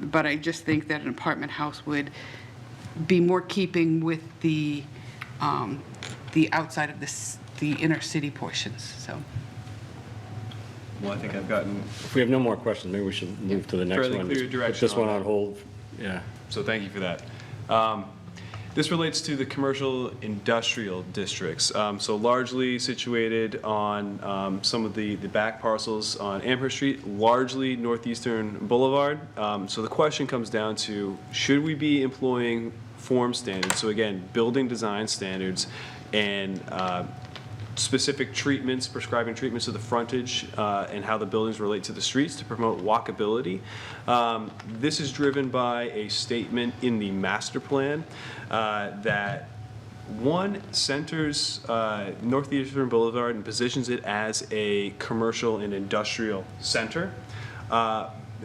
But I just think that an apartment house would be more keeping with the outside of the inner city portions, so. Well, I think I've gotten, If we have no more questions, maybe we should move to the next Fairly one. clear Put direction this one on on that. hold, yeah. so thank you for that. This relates to the commercial industrial districts. So largely situated on some of the back parcels on Amherst Street, largely Northeastern Boulevard. So the question comes down to, should we be employing form standards? So again, building design standards and specific treatments, prescribing treatments of the frontage and how the buildings relate to the streets to promote walkability. This is driven by a statement in the master plan that one centers Northeastern Boulevard and positions it as a commercial and industrial center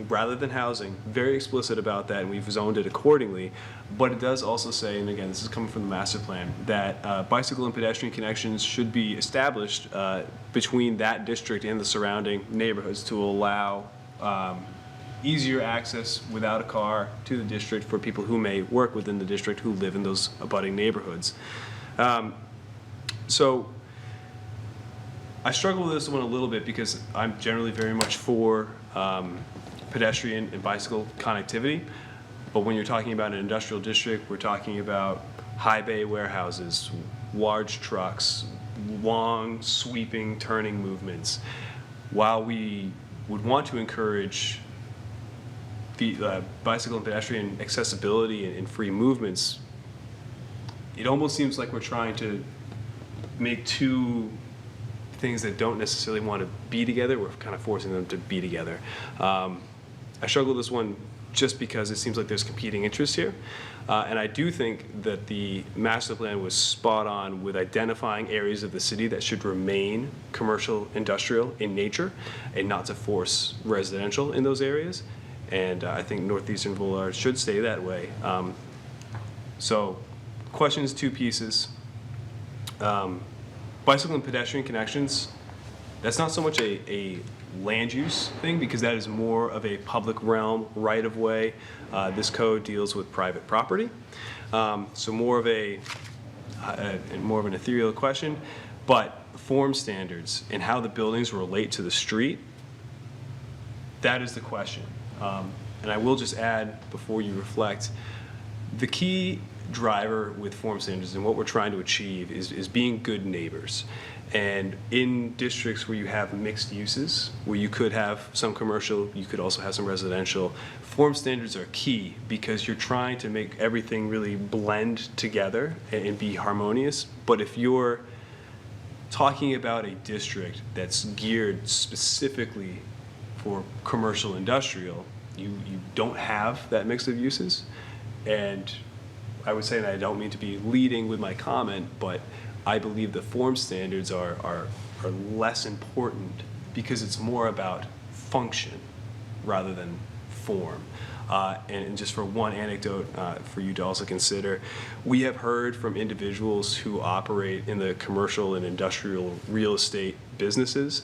rather than housing. Very explicit about that, and we've zoned it accordingly. But it does also say, and again, this is coming from the master plan, that bicycle and pedestrian connections should be established between that district and the surrounding neighborhoods to allow easier access without a car to the district for people who may work within the district who live in those abutting neighborhoods. So I struggle with this one a little bit because I'm generally very much for pedestrian and bicycle connectivity. But when you're talking about an industrial district, we're talking about high bay warehouses, large trucks, long sweeping turning movements. While we would want to encourage the bicycle and pedestrian accessibility and free movements, it almost seems like we're trying to make two things that don't necessarily want to be together. We're kind of forcing them to be together. I struggle with this one just because it seems like there's competing interests here. And I do think that the master plan was spot on with identifying areas of the city that should remain commercial industrial in nature and not to force residential in those areas. And I think Northeastern Boulevard should stay that way. So questions, two pieces. Bicycle and pedestrian connections, that's not so much a land use thing because that is more of a public realm right of way. This code deals with private property. So more of an ethereal question, but form standards and how the buildings relate to the street, that is the question. And I will just add before you reflect, the key driver with form standards and what we're trying to achieve is being good neighbors. And in districts where you have mixed uses, where you could have some commercial, you could also have some residential, form standards are key because you're trying to make everything really blend together and be harmonious. But if you're talking about a district that's geared specifically for commercial industrial, you don't have that mix of uses. And I would say, and I don't mean to be leading with my comment, but I believe the form standards are less important because it's more about function rather than form. And just for one anecdote for you to also consider, we have heard from individuals who operate in the commercial and industrial real estate businesses,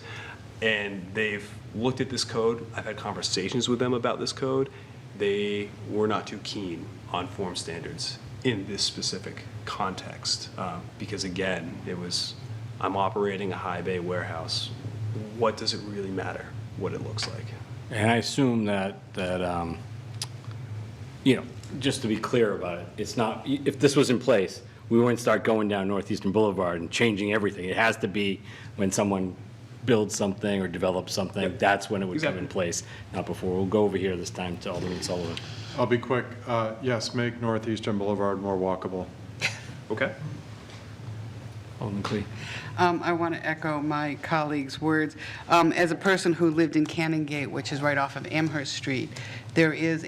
and they've looked at this code. I've had conversations with them about this code. They were not too keen on form standards in this specific context, because again, it was, I'm operating a high bay warehouse. What does it really matter what it looks like? And I assume that, you know, just to be clear about it, it's not, if this was in place, we wouldn't start going down Northeastern Boulevard and changing everything. It has to be when someone builds something or develops something, Yep. that's when it would come in Exactly. place, not before. We'll go over here this time to Alderman Sullivan. I'll be quick. Yes, make Northeastern Boulevard more walkable. Okay. Alderman Clee. I want to echo my colleague's words. As a person who lived in Canongate, which is right off of Amherst Street, there is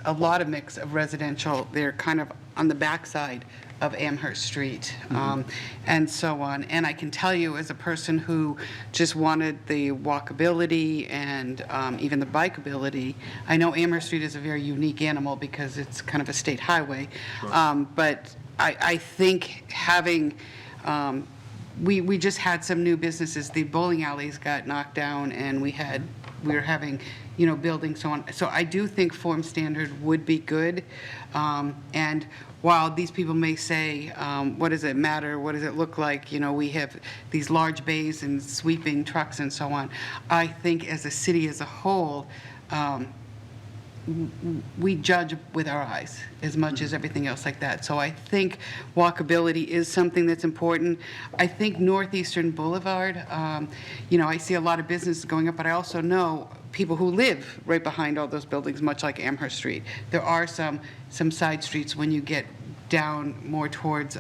a lot of mix of residential. They're kind of on the backside of Amherst Street, and so on. And I can tell you, as a person who just wanted the walkability and even the bikeability, I know Amherst Street is a very unique animal because it's kind of a state highway. But I think having, we just had some new businesses. The bowling alleys got knocked down, and we were having, you know, buildings, so on. So I do think form standard would be good. And while these people may say, what does it matter? What does it look like? You know, we have these large bays and sweeping trucks and so on. I think as a city as a whole, we judge with our eyes as much as everything else like that. So I think walkability is something that's important. I think Northeastern Boulevard, you know, I see a lot of businesses going up, but I also know people who live right behind all those buildings, much like Amherst Street. There are some side streets when you get down more towards,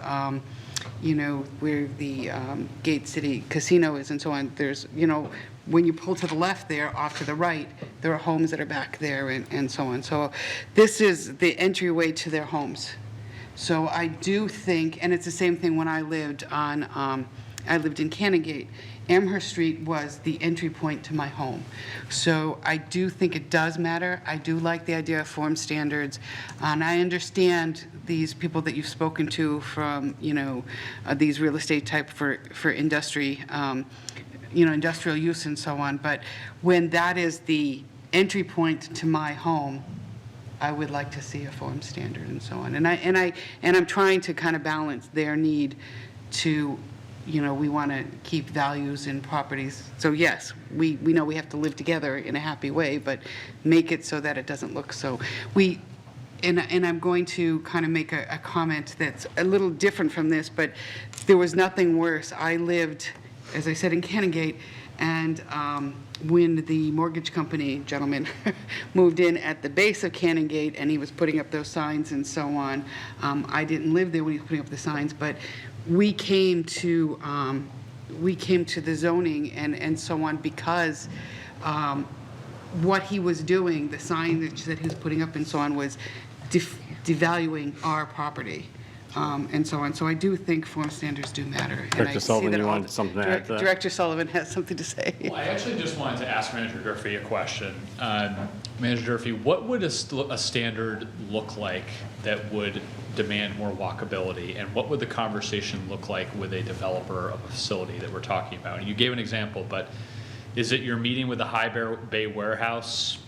you know, where the Gate City Casino is and so on. There's, you know, when you pull to the left there, off to the right, there are homes that are back there and so on. So this is the entryway to their homes. So I do think, and it's the same thing when I lived on, I lived in Canongate. Amherst Street was the entry point to my home. So I do think it does matter. I do like the idea of form standards. And I understand these people that you've spoken to from, you know, these real estate type for industry, you know, industrial use and so on. But when that is the entry point to my home, I would like to see a form standard and so on. And I'm trying to kind of balance their need to, you know, we want to keep values in properties. So yes, we know we have to live together in a happy way, but make it so that it doesn't look so. And I'm going to kind of make a comment that's a little different from this, but there was nothing worse. I lived, as I said, in Canongate, and when the mortgage company gentleman moved in at the base of Canongate, and he was putting up those signs and so on, I didn't live there when he was putting up the signs, but we came to the zoning and so on because what he was doing, the signage that he was putting up and so on, was devaluing our property, and so on. So I do think form standards do matter. And I Director see Sullivan, that you all- wanted something to add to that? Director Sullivan has something to say. Well, I actually just wanted to ask Manager Durfee a question. Manager Durfee, what would a standard look like that would demand more walkability? And what would the conversation look like with a developer of a facility that we're talking about? And you gave an example, but is it you're meeting with the High Bay Warehouse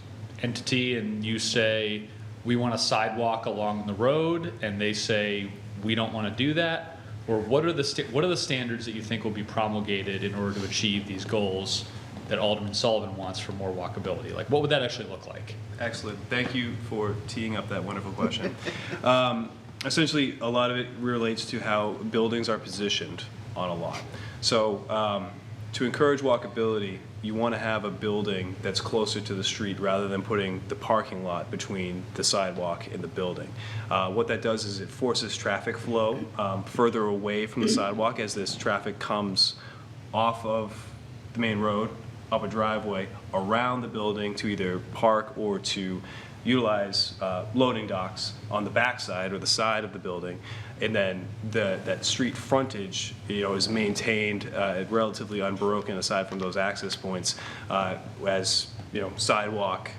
entity and you say, we want a sidewalk along the road, and they say, we don't want to do that? Or what are the standards that you think will be promulgated in order to achieve these goals that Alderman Sullivan wants for more walkability? Like, what would that actually look like? Excellent. Thank you for teeing up that wonderful question. Essentially, a lot of it relates to how buildings are positioned on a lot. So to encourage walkability, you want to have a building that's closer to the street rather than putting the parking lot between the sidewalk and the building. What that does is it forces traffic flow further away from the sidewalk as this traffic comes off of the main road, up a driveway, around the building to either park or to utilize loading docks on the backside or the side of the building. And then that street frontage, is maintained relatively unbroken aside from those access points as, sidewalk,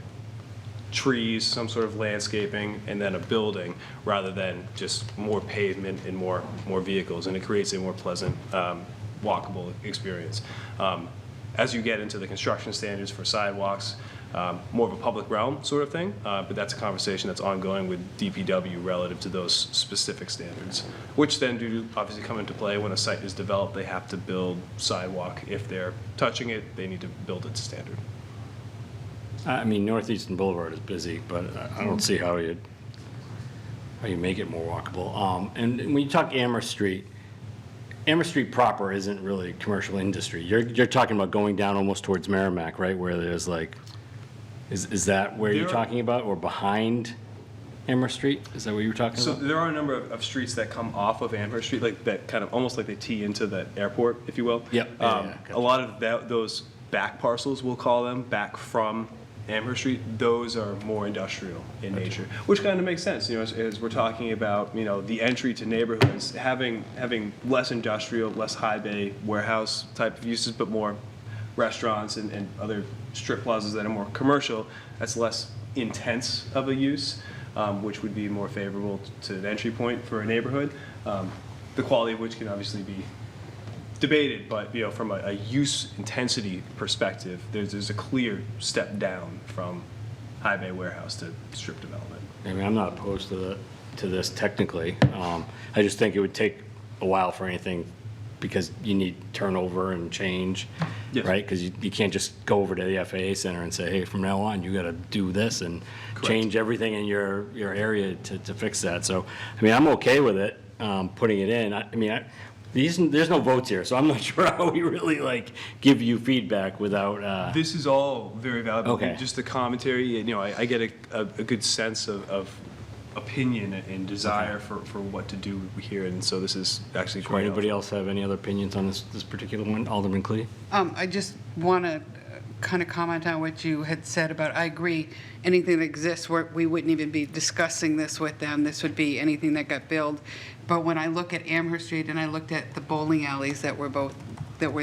trees, some sort of landscaping, and then a building rather than just more pavement and more vehicles. And it creates a more pleasant, walkable experience. As you get into the construction standards for sidewalks, more of a public realm sort of thing, but that's a conversation that's ongoing with DPW relative to those specific standards, which then do obviously come into play when a site is developed. They have to build sidewalk. If they're touching it, they need to build it to standard. I mean, Northeastern Boulevard is busy, but I don't see how you make it more walkable. And when you talk Amherst Street proper isn't really commercial industry. You're talking about going down almost towards Merrimack, right, where there's like, is that where you're talking about, or behind Amherst Street? Is that what you were talking So about? there are a number of streets that come off of Amherst Street, like that kind of almost like they tee into the airport, if you will. Yep. Yeah, A lot of those back parcels, we'll call them, back from Amherst Street, those are more industrial in nature, which kind of makes sense, as we're talking about, the entry to neighborhoods, having less industrial, less high bay warehouse type of uses, but more restaurants and other strip plazas that are more commercial, that's less intense of a use, which would be more favorable to an entry point for a neighborhood, the quality of which can obviously be debated, but from a use intensity perspective, there's a clear step down from high bay warehouse to strip development. I mean, I'm not opposed to this technically. I just think it would take a while for anything, because you need turnover and change, Yes. right? Because you can't just go over to the FAA Center and say, hey, from now on, you got to do this and change everything in your area to fix that. So, I mean, I'm okay with it, putting it in. There's no votes here, so I'm not sure how we really give you feedback without. This is all very valuable. Okay. Just the commentary, I get a good sense of opinion and desire for what to do here, and so this is actually Does quite anybody helpful. else have any other opinions on this particular one? Alderman Clee? I just want to kind of comment on what you had said about, I agree, anything that exists, we wouldn't even be discussing this with them. This would be anything that got built. But when I look at Amherst Street and I looked at the bowling alleys that were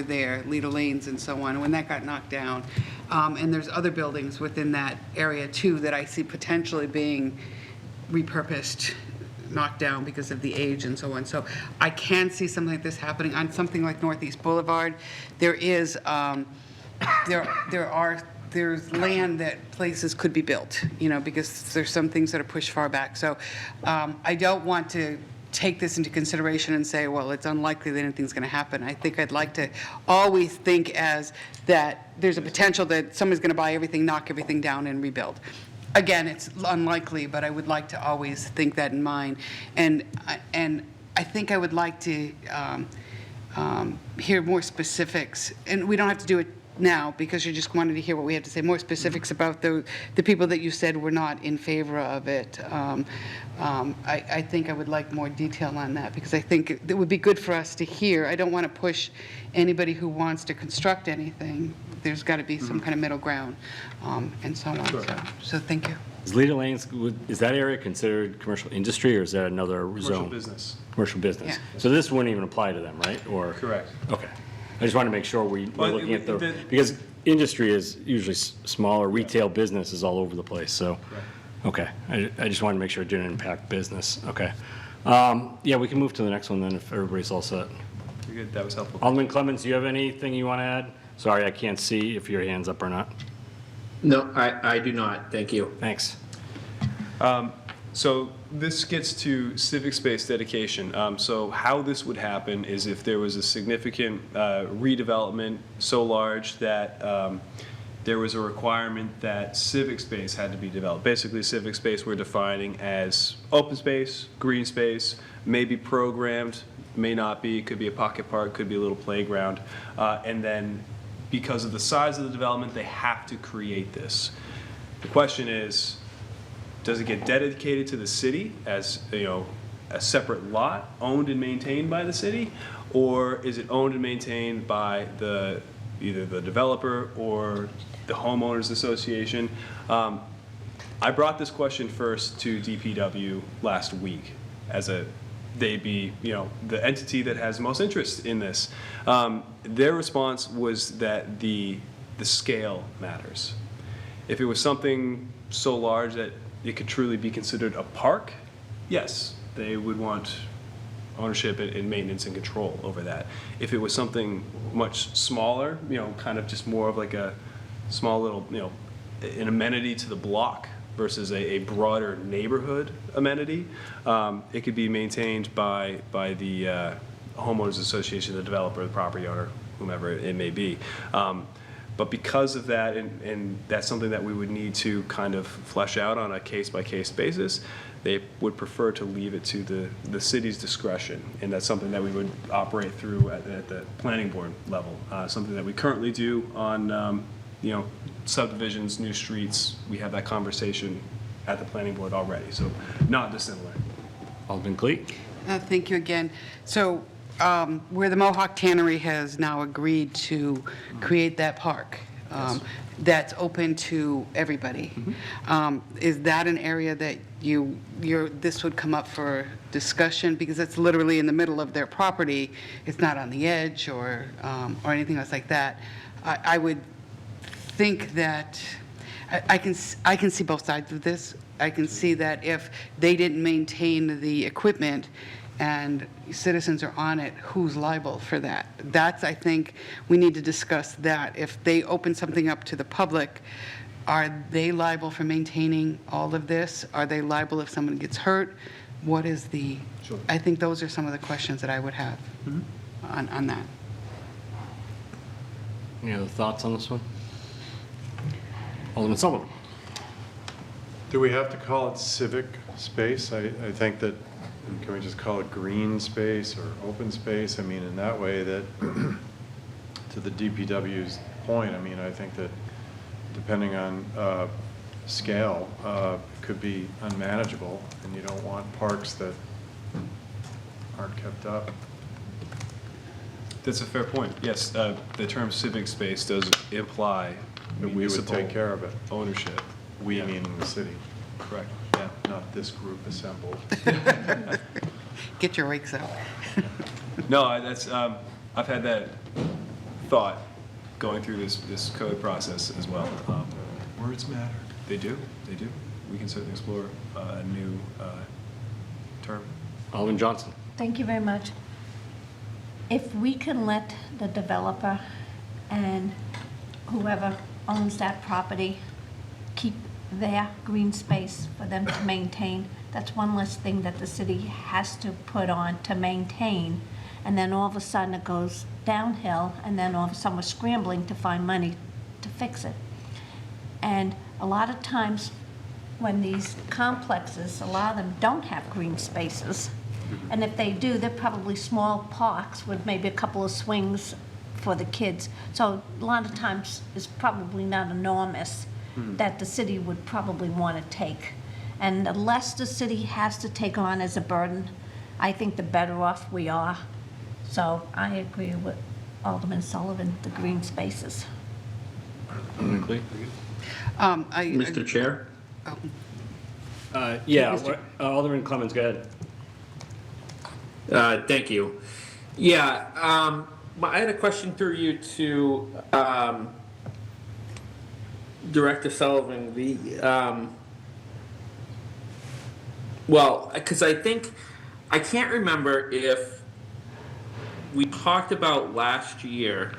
there, Lido Lanes and so on, when that got knocked down, and there's other buildings within that area too that I see potentially being repurposed, knocked down because of the age and so on. So I can see something like this happening on something like Northeast Boulevard. There is, there's land that places could be built, because there's some things that are pushed far back. So I don't want to take this into consideration and say, well, it's unlikely that anything's going to happen. I think I'd like to always think as that there's a potential that someone's going to buy everything, knock everything down, and rebuild. Again, it's unlikely, but I would like to always think that in mind. And I think I would like to hear more specifics. And we don't have to do it now, because you just wanted to hear what we had to say, more specifics about the people that you said were not in favor of it. I think I would like more detail on that, because I think it would be good for us to hear. I don't want to push anybody who wants to construct anything there's got to be some kind of middle ground, and so on. So thank you. Is Leader Lanes, is that area considered commercial industry, or is that another zone? Commercial business. Commercial business. Yeah. So this wouldn't even apply to them, right? Or Correct. Okay. I just want to make sure we're Well, looking at the- because industry is usually smaller, retail business is all over the place, so. Okay, I just wanted to make sure it didn't impact business, okay. Yeah, we can move to the next one then if everybody's all set. You're good, that was helpful. Alderman Clemmons, do you have anything you want to add? Sorry, I can't see if your hand's up or not. No, I do not. Thank you. Thanks. So this gets to civic space dedication. So how this would happen is if there was a significant redevelopment so large that there was a requirement that civic space had to be developed. Basically, civic space we're defining as open space, green space, may be programmed, may not be, could be a pocket park, could be a little playground. And then because of the size of the development, they have to create this. The question is, does it get dedicated to the city as, you know, a separate lot owned and maintained by the city? Or is it owned and maintained by either the developer or the homeowners association? I brought this question first to DPW last week as they'd be, you know, the entity that has most interest in this. Their response was that the scale matters. If it was something so large that it could truly be considered a park, yes, they would want ownership and maintenance and control over that. If it was something much smaller, you know, kind of just more of like a small little, you know, an amenity to the block versus a broader neighborhood amenity, it could be maintained by the homeowners association, the developer, the property owner, whomever it may be. But because of that, and that's something that we would need to kind of flesh out on a case-by-case basis, they would prefer to leave it to the city's discretion. And that's something that we would operate through at the planning board level. Something that we currently do on, you know, subdivisions, new streets. We have that conversation at the planning board already, so not dissimilar. Alderman Cleat? Thank you again. So where the Mohawk Tannery has now agreed to create that park, that's open to everybody. Is that an area that this would come up for discussion? Because it's literally in the middle of their property. It's not on the edge or anything else like that. I would think that, I can see both sides of this. I can see that if they didn't maintain the equipment and citizens are on it, who's liable for that? That's, I think, we need to discuss that. If they open something up to the public, are they liable for maintaining all of this? Are they liable if someone gets hurt? What is the, Sure. I think those are some of the questions that I would have on that. Any other thoughts on this one? Alderman Sullivan? Do we have to call it civic space? I think that, can we just call it green space or open space? I mean, in that way that, to the DPW's point, I mean, I think that depending on scale, could be unmanageable, and you don't want parks that aren't kept up. That's a fair point. Yes, the term civic space does imply That we would municipal take care of it. ownership. We Yeah. meaning the city, Correct, yeah. not this group assembled. Get your rakes out. No, that's, I've had that thought going through this code process as well. Words matter. They do. We can certainly explore a new term. Alderman Johnson? Thank you very much. If we can let the developer and whoever owns that property keep their green space for them to maintain, that's one less thing that the city has to put on to maintain. And then all of a sudden it goes downhill, and then all of a sudden we're scrambling to find money to fix it. And a lot of times when these complexes, a lot of them don't have green spaces. And if they do, they're probably small parks with maybe a couple of swings for the kids. So a lot of times it's probably not enormous that the city would probably want to take. And the less the city has to take on as a burden, I think the better off we are. So I agree with Alderman Sullivan, the green spaces. Alderman Clee? Mr. Chair? Yeah, Alderman Clemmons, go ahead. Thank you. Yeah, I had a question through you to Director Sullivan. Because I can't remember if we talked about last year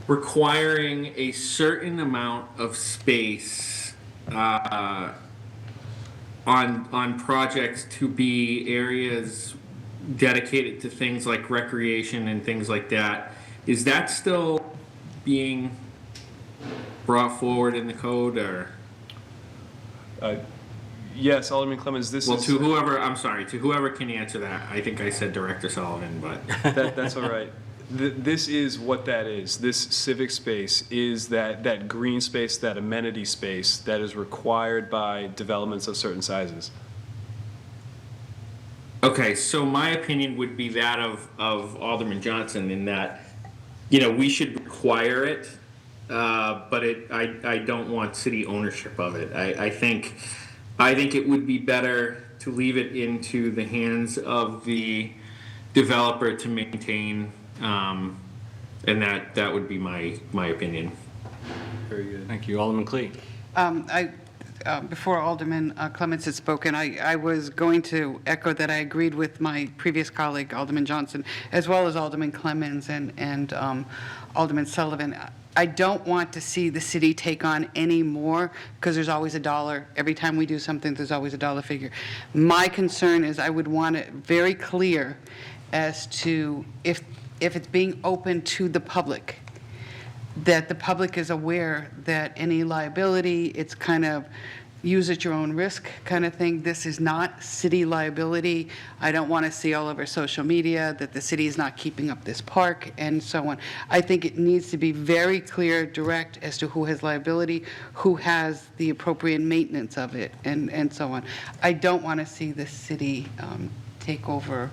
requiring a certain amount of space on projects to be areas dedicated to things like recreation and things like that. Is that still being brought forward in the code, or? Yes, Alderman Clemmons, this Well, is. to whoever can answer that. I think I said Director Sullivan, but. That's all right. This is what that is. This civic space is that green space, that amenity space that is required by developments of certain sizes. Okay, so my opinion would be that of Alderman Johnson in that, you know, we should require it, but I don't want city ownership of it. I think it would be better to leave it into the hands of the developer to maintain, and that would be my opinion. Very good. Thank you. Alderman Clee? Before Alderman Clements had spoken, I was going to echo that I agreed with my previous colleague, Alderman Johnson, as well as Alderman Clemens and Alderman Sullivan. I don't want to see the city take on any more, because there's always a dollar. Every time we do something, there's always a dollar figure. My concern is I would want it very clear as to if it's being open to the public, that the public is aware that any liability, it's kind of use at your own risk kind of thing. This is not city liability. I don't want to see all over social media that the city is not keeping up this park and so on. I think it needs to be very clear, direct as to who has liability, who has the appropriate maintenance of it, and so on. I don't want to see the city take over,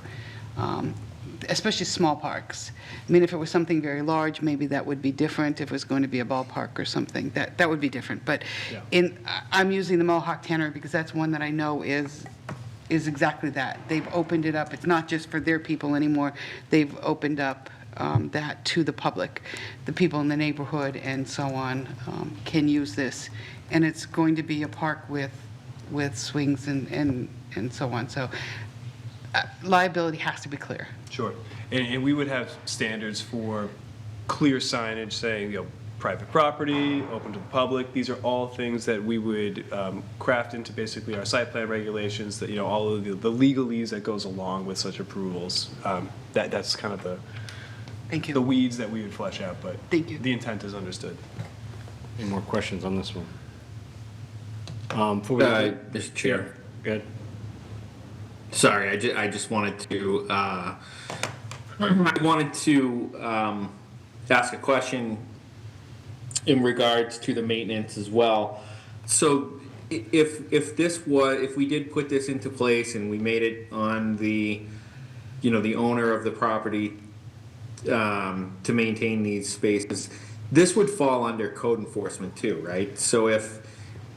especially small parks. I mean, if it was something very large, maybe that would be different. If it was going to be a ballpark or something, that would be different. But I'm using the Mohawk Tannery because that's one that I know is exactly that. They've opened it up. It's not just for their people anymore. They've opened up that to the public. The people in the neighborhood and so on can use this. And it's going to be a park with swings and so on. So liability has to be clear. Sure. And we would have standards for clear signage saying, you know, private property, open to the public. These are all things that we would craft into basically our site plan regulations, that, you know, all of the legalese that goes along with such approvals. That's kind of Thank you. the weeds that we would flesh out, but Thank you. the intent is understood. Any more questions on this one? Mr. Chair. Good. Sorry, I just wanted to ask a question in regards to the maintenance as well. So if we did put this into place and we made it on the owner of the property to maintain these spaces, this would fall under code enforcement too, right? So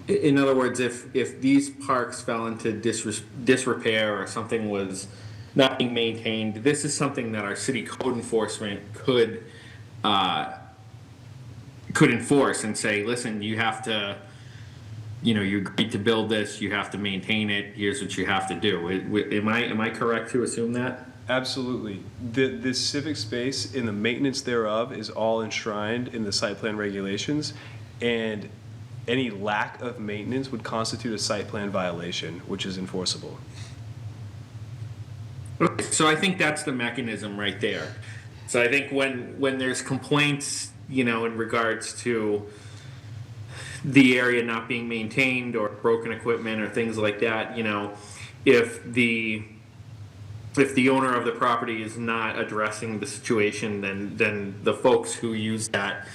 in other words, if these parks fell into disrepair or something was not being maintained, this is something that our city code enforcement could enforce and say, listen, you have to, you agreed to build this, you have to maintain it, here's what you have to do. Am I correct to assume that? Absolutely. This civic space and the maintenance thereof is all enshrined in the site plan regulations, and any lack of maintenance would constitute a site plan violation, which is enforceable. Okay, so I think that's the mechanism right there. So I think when there's complaints, in regards to the area not being maintained or broken equipment or things like that, if the owner of the property is not addressing the situation, then the folks who use that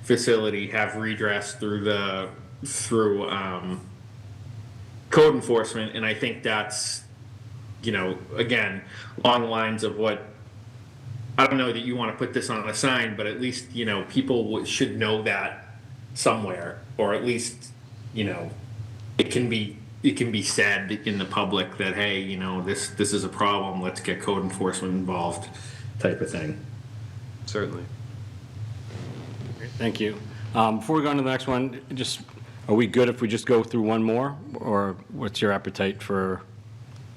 facility have redress through code enforcement. And I think that's, again, along the lines of what I don't know that you want to put this on a sign, but at least, you know, people should know that somewhere, or at least, you know, it can be said in the public that, hey, you know, this is a problem, let's get code enforcement involved, type of thing. Certainly. Thank you. Before we go on to the next one, just, are we good if we just go through one more? Or what's your appetite for,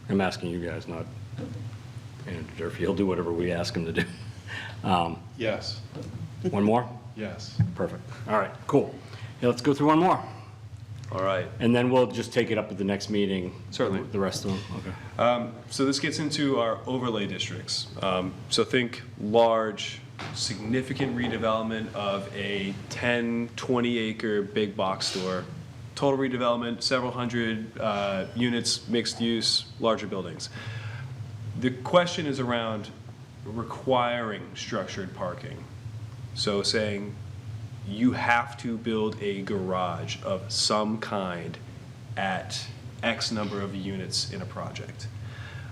I'm asking you guys, not Manager Durfee, he'll do whatever we ask him to do. Yes. One more? Yes. Perfect. All right, cool. Yeah, let's go through one more. All right. And then we'll just take it up at the next meeting. Certainly. The rest of them, okay. So this gets into our overlay districts. So think large, significant redevelopment of a 10, 20 acre big box store. Total redevelopment, several hundred units, mixed use, larger buildings. The question is around requiring structured parking. So saying you have to build a garage of some kind at X number of units in a project.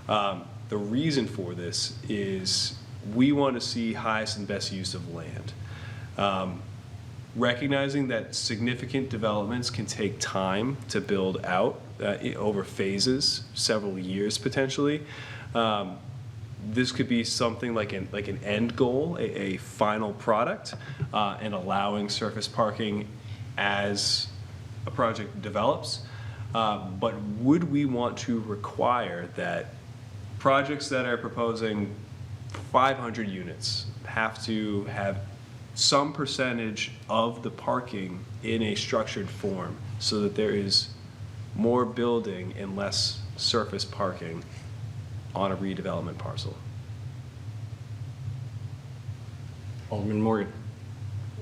The reason for this is we want to see highest and best use of land. Recognizing that significant developments can take time to build out over phases, several years potentially. This could be something like an end goal, a final product, and allowing surface parking as a project develops. But would we want to require that projects that are proposing 500 units have to have some percentage of the parking in a structured form so that there is more building and less surface parking on a redevelopment parcel? Alderman Morgan.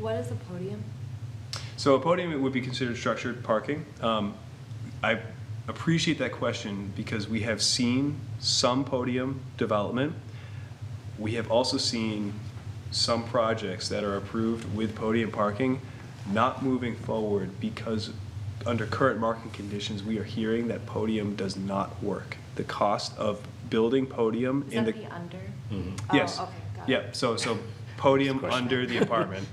What is a podium? So a podium would be considered structured parking. I appreciate that question because we have seen some podium development. We have also seen some projects that are approved with podium parking not moving forward because under current market conditions, we are hearing that podium does not work. The cost of building podium in the. Is that the under? Mm-hmm. Yes. Oh, okay, got Yeah, so podium under the apartment.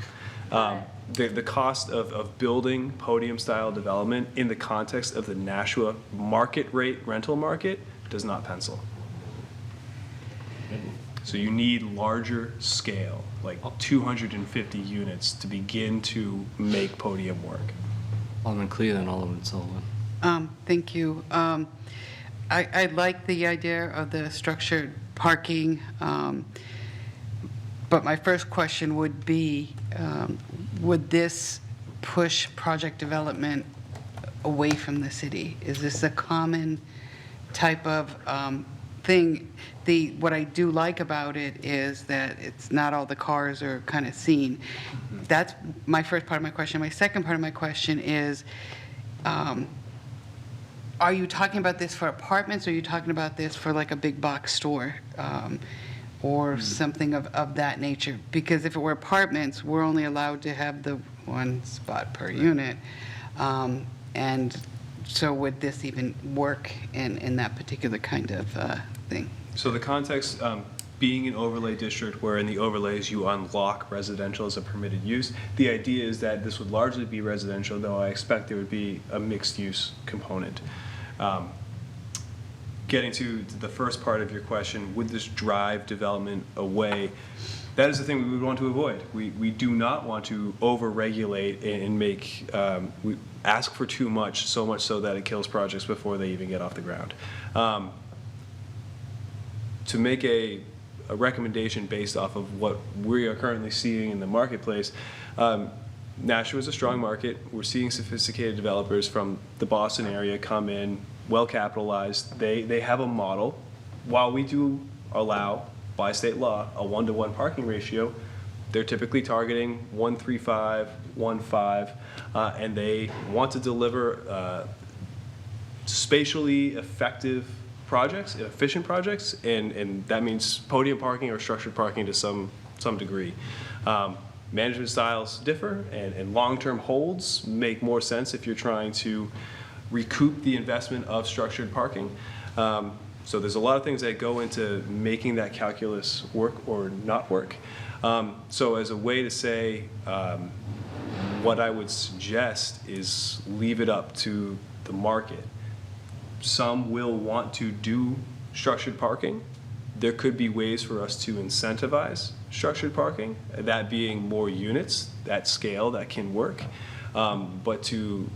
The cost of building podium-style development in the context of the Nashua market rate rental market does not pencil. So you need larger scale, like 250 units to begin to make podium work. Alderman Clea, then Alderman Sullivan. Thank you. I like the idea of the structured parking, but my first question would be, would this push project development away from the city? Is this a common type of thing? What I do like about it is that it's not all the cars are kind of seen. That's my first part of my question. My second part of my question is, are you talking about this for apartments, or are you talking about this for like a big box store or something of that nature? Because if it were apartments, we're only allowed to have the one spot per unit. And so would this even work in that particular kind of thing? So the context, being an overlay district where in the overlays you unlock residential as a permitted use, the idea is that this would largely be residential, though I expect there would be a mixed use component. Getting to the first part of your question, would this drive development away? That is the thing we would want to avoid. We do not want to over-regulate and make, we ask for too much, so much so that it kills projects before they even get off the ground. To make a recommendation based off of what we are currently seeing in the marketplace, Nashua is a strong market. We're seeing sophisticated developers from the Boston area come in, well capitalized. They have a model. While we do allow, by state law, a 1-to-1 parking ratio, they're typically targeting 1.35, 1.5, and they want to deliver spatially effective projects, efficient projects, and that means podium parking or structured parking to some degree. Management styles differ, and long-term holds make more sense if you're trying to recoup the investment of structured parking. So there's a lot of things that go into making that calculus work or not work. So as a way to say, what I would suggest is leave it up to the market. Some will want to do structured parking. There could be ways for us to incentivize structured parking, that being more units, that scale that can work. But to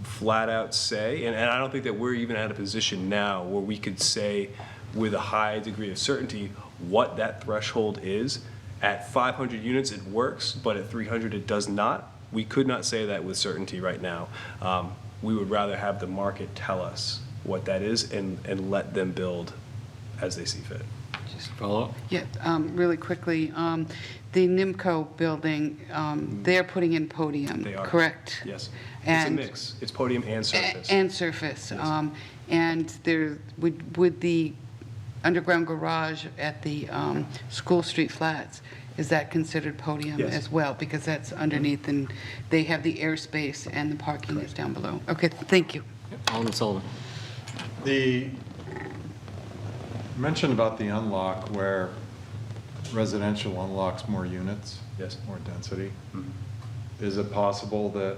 flat out say, and I don't think that we're even at a position now where we could say with a high degree of certainty what that threshold is. At 500 units, it works, but at 300, it does not. We could not say that with certainty right now. We would rather have the market tell us what that is and let them build as they see fit. Just follow up? Yeah, really quickly, the NIMCO building, they're putting in podium, They are. correct? Yes. It's a And- mix. It's podium and surface. And surface. And there, would the underground garage at the School Street Flats, is that considered podium Yes. as well? Because that's underneath, and they have the airspace and the parking is down below. Okay, thank you. Alderman Sullivan. The mention about the unlock where residential unlocks more units. Yes. More density. Mhm. Is it possible that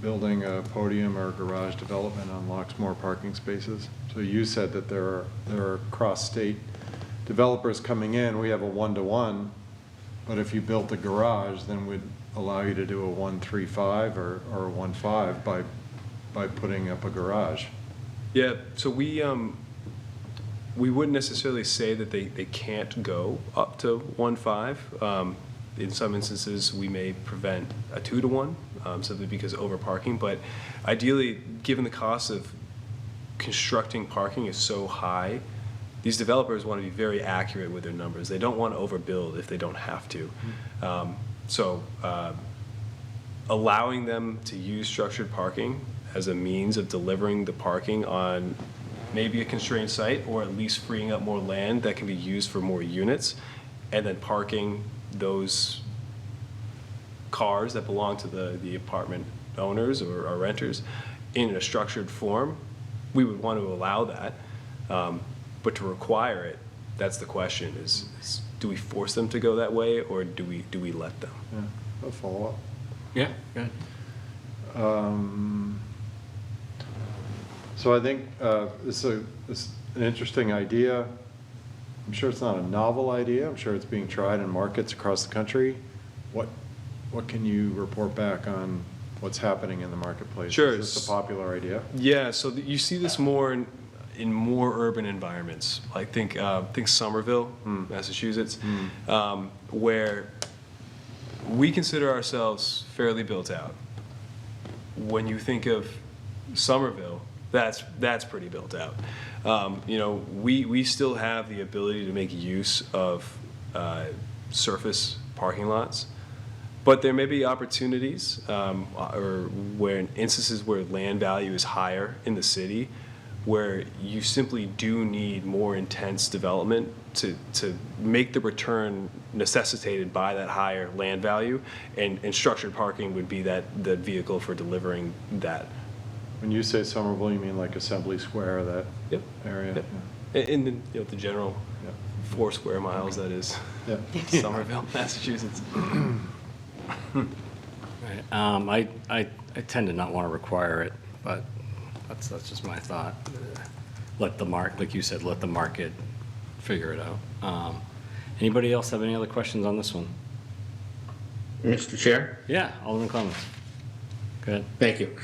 building a podium or garage development unlocks more parking spaces? So you said that there are cross-state developers coming in. We have a 1-to-1, but if you built a garage, then we'd allow you to do a 1-3-5 or a 1-5 by putting up a garage. Yeah, so we wouldn't necessarily say that they can't go up to 1.5. In some instances, we may prevent a 2-to-1, simply because of overparking. But ideally, given the cost of constructing parking is so high, these developers want to be very accurate with their numbers. They don't want to overbuild if they don't have to. So allowing them to use structured parking as a means of delivering the parking on maybe a constrained site, or at least freeing up more land that can be used for more units, and then parking those cars that belong to the apartment owners or renters in a structured form, we would want to allow that. But to require it, that's the question, is do we force them to go that way, or do we let them? Yeah, a follow-up. Yeah, go ahead. So I think it's an interesting idea. I'm sure it's not a novel idea. I'm sure it's being tried in markets across the country. What can you report back on what's happening in the marketplace? Sure. Is this a popular idea? Yeah, so you see this more in more urban environments. I think Somerville, Massachusetts, where we consider ourselves fairly built out. When you think of Somerville, that's pretty built out. We still have the ability to make use of surface parking lots, but there may be opportunities or where in instances where land value is higher in the city, where you simply do need more intense development to make the return necessitated by that higher land value, and structured parking would be the vehicle for delivering that. When you say Somerville, you mean like Assembly Square, that Yep. area? Yep. Yeah. And then, the general Yep. 4 square miles that is Yep. Somerville, Massachusetts. Right. I tend to not want to require it, but that's just my thought. Like you said, let the market figure it out. Anybody else have any other questions on this one? Mr. Chair? Yeah, Alderman Clemens. Go ahead. Thank you.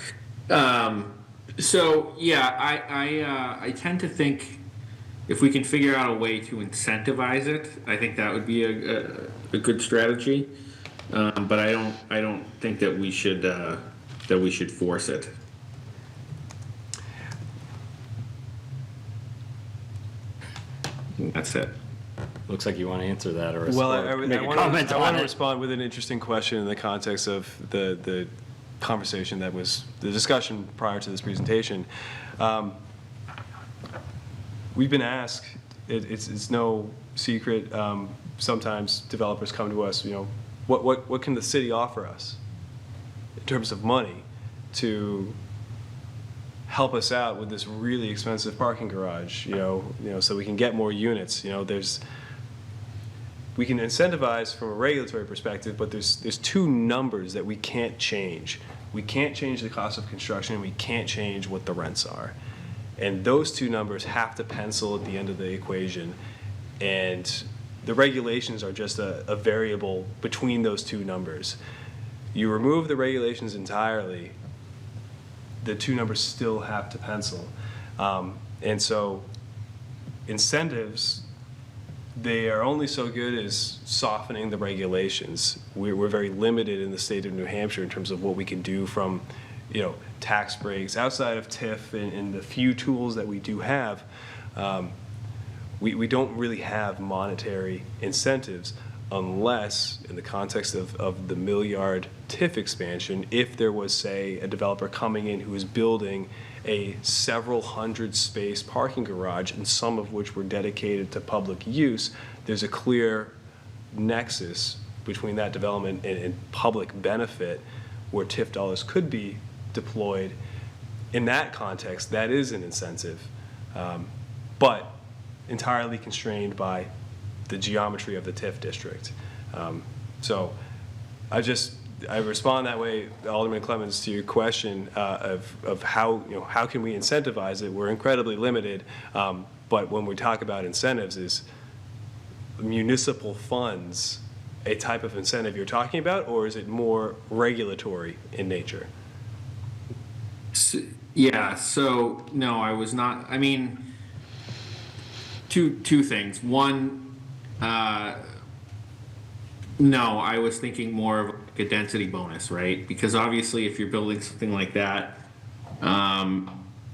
So yeah, I tend to think if we can figure out a way to incentivize it, I think that would be a good strategy. But I don't think that we should force it. That's it. Looks like you want to answer that, or Well, make a I comment on want to it. respond with an interesting question in the context of the conversation that was the discussion prior to this presentation. We've been asked, it's no secret, sometimes developers come to us, what can the city offer us in terms of money to help us out with this really expensive parking garage, so we can get more units. We can incentivize from a regulatory perspective, but there's two numbers that we can't change. We can't change the cost of construction, and we can't change what the rents are. And those two numbers have to pencil at the end of the equation. And the regulations are just a variable between those two numbers. You remove the regulations entirely, the two numbers still have to pencil. And so incentives, they are only so good as softening the regulations. We're very limited in the state of New Hampshire in terms of what we can do from, tax breaks. Outside of TIF and the few tools that we do have, we don't really have monetary incentives unless, in the context of the milliard TIF expansion, if there was, say, a developer coming in who is building a several hundred space parking garage, and some of which were dedicated to public use, there's a clear nexus between that development and public benefit where TIF dollars could be deployed. In that context, that is an incentive, but entirely constrained by the geometry of the TIF district. So I respond that way, Alderman Clemens, to your question of how can we incentivize it. We're incredibly limited, but when we talk about incentives, is municipal funds a type of incentive you're talking about, or is it more regulatory in nature? Yeah, so no, I was not. I mean, two things. One, no, I was thinking more of like a density bonus, right? Because obviously, if you're building something like that,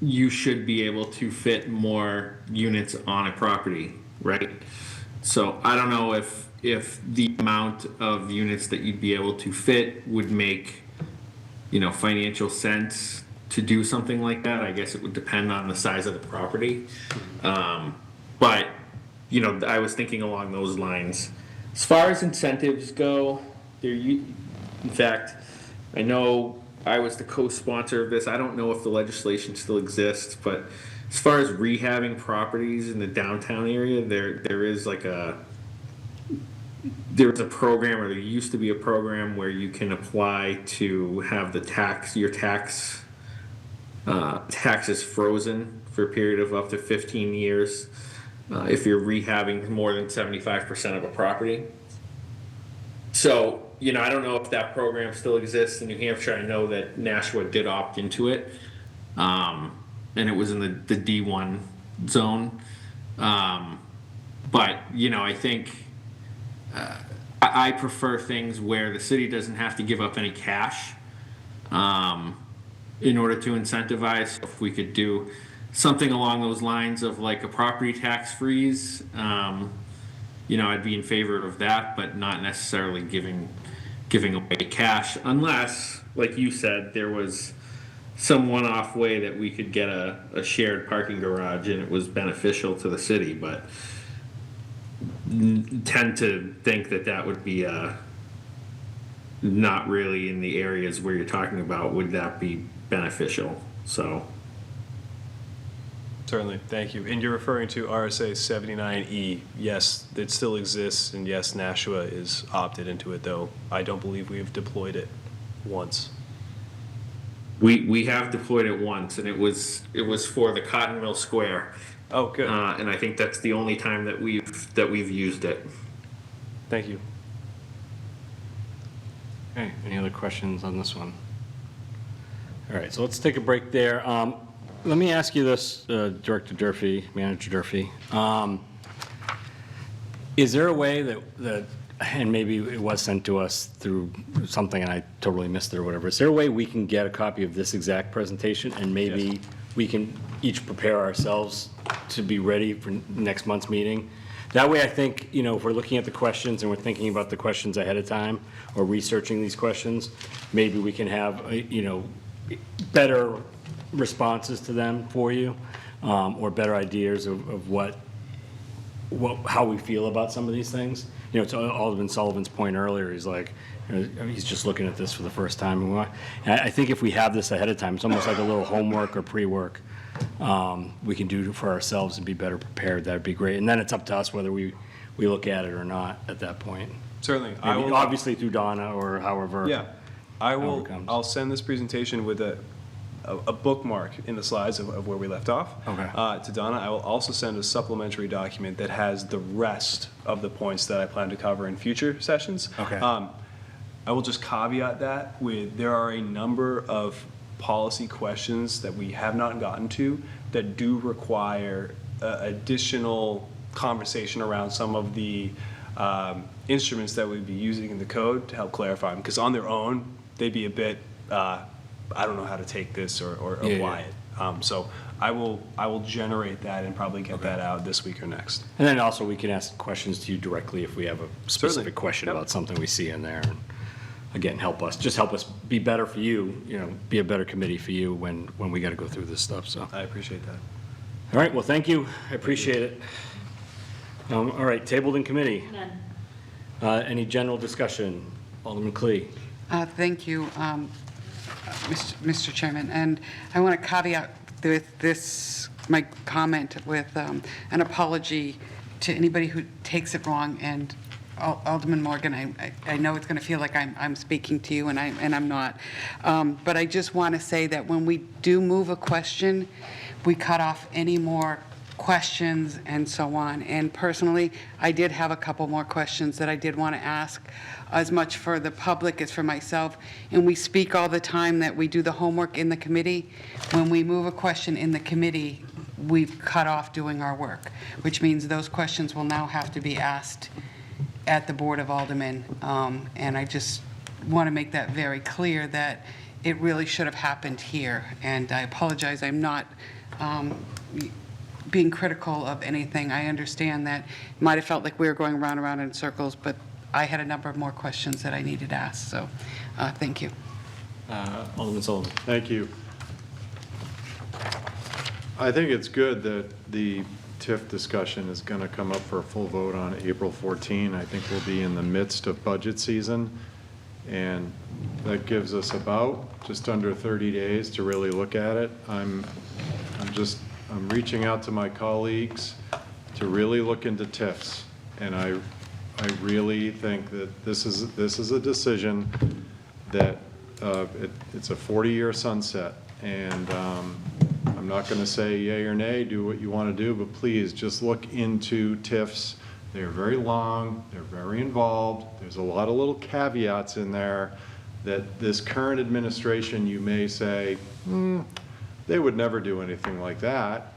you should be able to fit more units on a property, right? So I don't know if the amount of units that you'd be able to fit would make, financial sense to do something like that. I guess it would depend on the size of the property. But, I was thinking along those lines. As far as incentives go, in fact, I know I was the co-sponsor of this. I don't know if the legislation still exists, but as far as rehabbing properties in the downtown area, there is a program, or there used to be a program where you can apply to have your taxes frozen for a period of up to 15 years. If you're rehabbing more than 75% of a property. So, I don't know if that program still exists in New Hampshire. I know that Nashua did opt into it. And it was in the D1 zone. But, I think I prefer things where the city doesn't have to give up any cash in order to incentivize. If we could do something along those lines of like a property tax freeze, I'd be in favor of that, but not necessarily giving away cash, unless, like you said, there was some one-off way that we could get a shared parking garage and it was beneficial to the city, but tend to think that would be not really in the areas where you're talking about would that be beneficial. So Certainly, thank you. And you're referring to RSA 79E. Yes, it still exists, and yes, Nashua is opted into it, though I don't believe we've deployed it once. we have deployed it once, and it was for the Cotton Mill Square. Oh, good. And I think that's the only time that we've used it. Thank you. Okay, any other questions on this one? All right, so let's take a break there. Let me ask you this, Director Durfee, Manager Durfee. Is there a way that, and maybe it was sent to us through something and I totally missed it or whatever, is there a way we can get a copy of this exact presentation and maybe Yes. we can each prepare ourselves to be ready for next month's meeting? That way, I think, if we're looking at the questions and we're thinking about the questions ahead of time or researching these questions, maybe we can have, better responses to them for you, or better ideas of how we feel about some of these things. you know, to Alderman Sullivan's point earlier, he's like, you know, he's just looking at this for the first time. And I think if we have this ahead of time, it's almost like a little homework or pre-work we can do for ourselves and be better prepared. That'd be great. And then it's up to us whether we look at it or not at that point. Certainly. Maybe obviously through Donna or however. Yeah, I will. However it comes. I'll send this presentation with a bookmark in the slides of where we left off. Okay. To Donna, I will also send a supplementary document that has the rest of the points that I plan to cover in future sessions. Okay. I will just caveat that with there are a number of policy questions that we have not gotten to that do require additional conversation around some of the instruments that we'd be using in the code to help clarify them. Because on their own, they'd be a bit, I don't know how to take this or apply it. So I will generate that and probably get that out this week or next. And then also we can ask questions to you directly if we have a specific Certainly. question Yep. about something we see in there. And again, help us be better for you, you know, be a better committee for you when we got to go through this stuff, so. I appreciate that. All right, well, thank you. I appreciate it. All right, tabled in committee. None. Any general discussion? Alderman Clee. Thank you, Mr. Chairman. And I want to caveat with this, my comment with an apology to anybody who takes it wrong. And Alderman Morgan, I know it's going to feel like I'm speaking to you, and I'm not. But I just want to say that when we do move a question, we cut off any more questions and so on. And personally, I did have a couple more questions that I did want to ask, as much for the public as for myself. And we speak all the time that we do the homework in the committee. When we move a question in the committee, we've cut off doing our work, which means those questions will now have to be asked at the Board of Aldermen. And I just want to make that very clear that it really should have happened here. And I apologize, I'm not being critical of anything. I understand that it might have felt like we were going round and round in circles, but I had a number of more questions that I needed asked, so thank you. Alderman Sullivan. Thank you. I think it's good that the TIF discussion is going to come up for a full vote on April 14. I think we'll be in the midst of budget season, and that gives us about just under 30 days to really look at it. I'm reaching out to my colleagues to really look into TIFs, and I really think that this is a decision that it's a 40-year sunset, and I'm not going to say yay or nay, do what you want to do, but please just look into TIFs. They're very long, they're very involved, there's a lot of little caveats in there that this current administration, you may say, they would never do anything like that.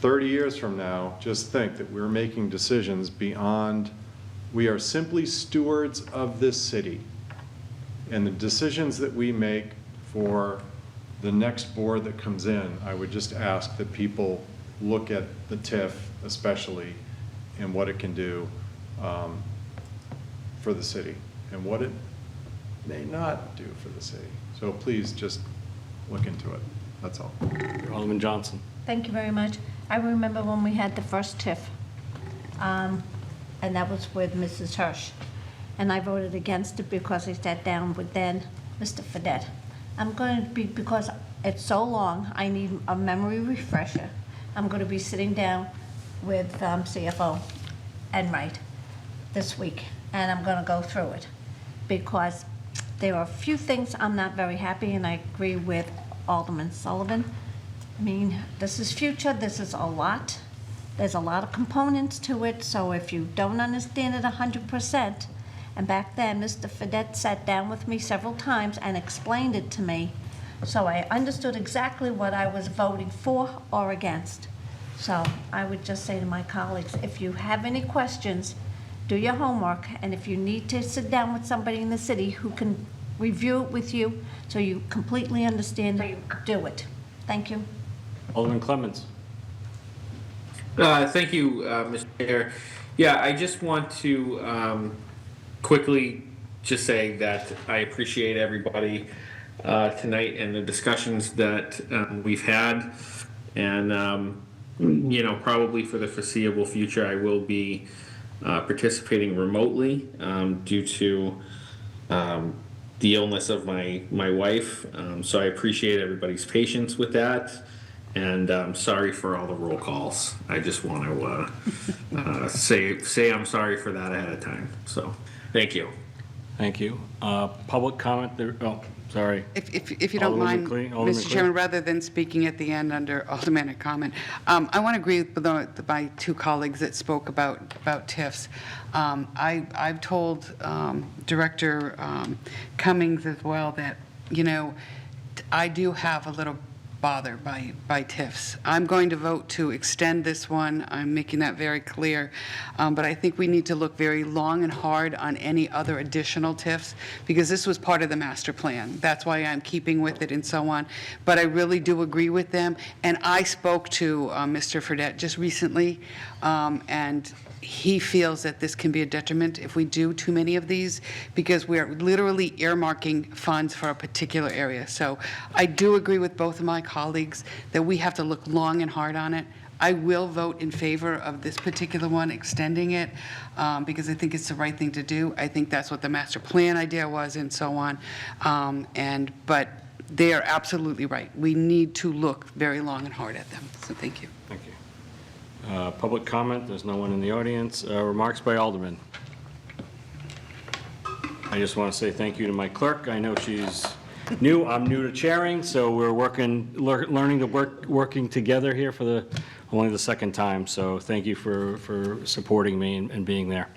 30 years from now, just think that we're making decisions beyond, we are simply stewards of this city. And the decisions that we make for the next board that comes in, I would just ask that people look at the TIF especially and what it can do for the city and what it may not do for the city. So please just look into it. That's all. Alderman Johnson. Thank you very much. I remember when we had the first TIF, and that was with Mrs. Hirsch. And I voted against it because I sat down with then Mr. Fedett. I'm going to be, because it's so long, I need a memory refresher. I'm going to be sitting down with CFO Enright this week, and I'm going to go through it. Because there are a few things I'm not very happy, and I agree with Alderman Sullivan. I mean, this is future, this is a lot. There's a lot of components to it, so if you don't understand it 100%, and back then, Mr. Fedett sat down with me several times and explained it to me, so I understood exactly what I was voting for or against. So I would just say to my colleagues, if you have any questions, do your homework, and if you need to sit down with somebody in the city who can review it with you so you completely understand it, do it. Thank you. Alderman Clements. Thank you, Mr. Chair. Yeah, I just want to quickly just say that I appreciate everybody tonight and the discussions that we've had. And, you know, probably for the foreseeable future, I will be participating remotely due to the illness of my wife. So I appreciate everybody's patience with that. And sorry for all the roll calls. I just want to say I'm sorry for that ahead of time. So, thank you. Thank you. Public comment, there, oh, sorry. If you don't Alderman mind, McLean- Alderman Mr. McLean. Chairman, rather than speaking at the end under aldermanic comment, I want to agree with my two colleagues that spoke about TIFs. I've told Director Cummings as well that, you know, I do have a little bother by TIFs. I'm going to vote to extend this one. I'm making that very clear. But I think we need to look very long and hard on any other additional TIFs, because this was part of the master plan. That's why I'm keeping with it and so on. But I really do agree with them. And I spoke to Mr. Fredette just recently, and he feels that this can be a detriment if we do too many of these, because we're literally earmarking funds for a particular area. So I do agree with both of my colleagues that we have to look long and hard on it. I will vote in favor of this particular one, extending it, because I think it's the right thing to do. I think that's what the master plan idea was and so on. But they are absolutely right. We need to look very long and hard at them. So thank you. Thank you. Public comment, there's no one in the audience. Remarks by Alderman. I just want to say thank you to my clerk. I know she's new, I'm new to chairing, so we're learning to working together here for only the second time, so thank you for supporting me and being there.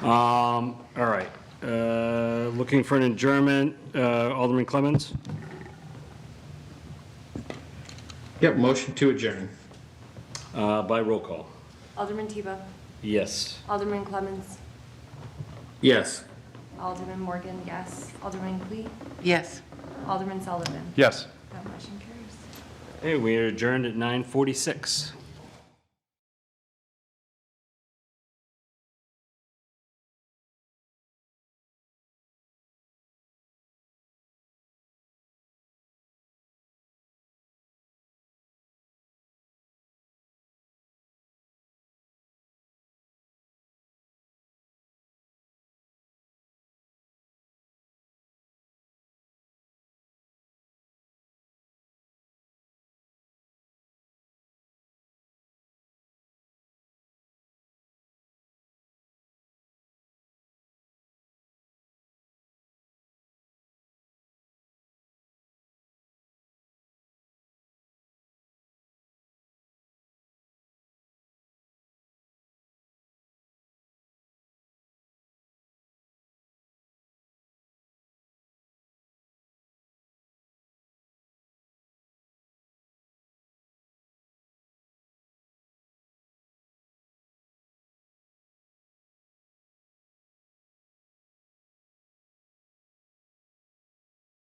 All right, looking for an adjournment, Alderman Clemmons? Yep, motion to adjourn. By roll call. Alderman Tebow, Yes. Alderman Clemmons, Yes. Alderman Morgan, yes. Alderman Clee, Yes. Alderman Sullivan. Yes. That motion carries. Hey, we are adjourned at 9:46.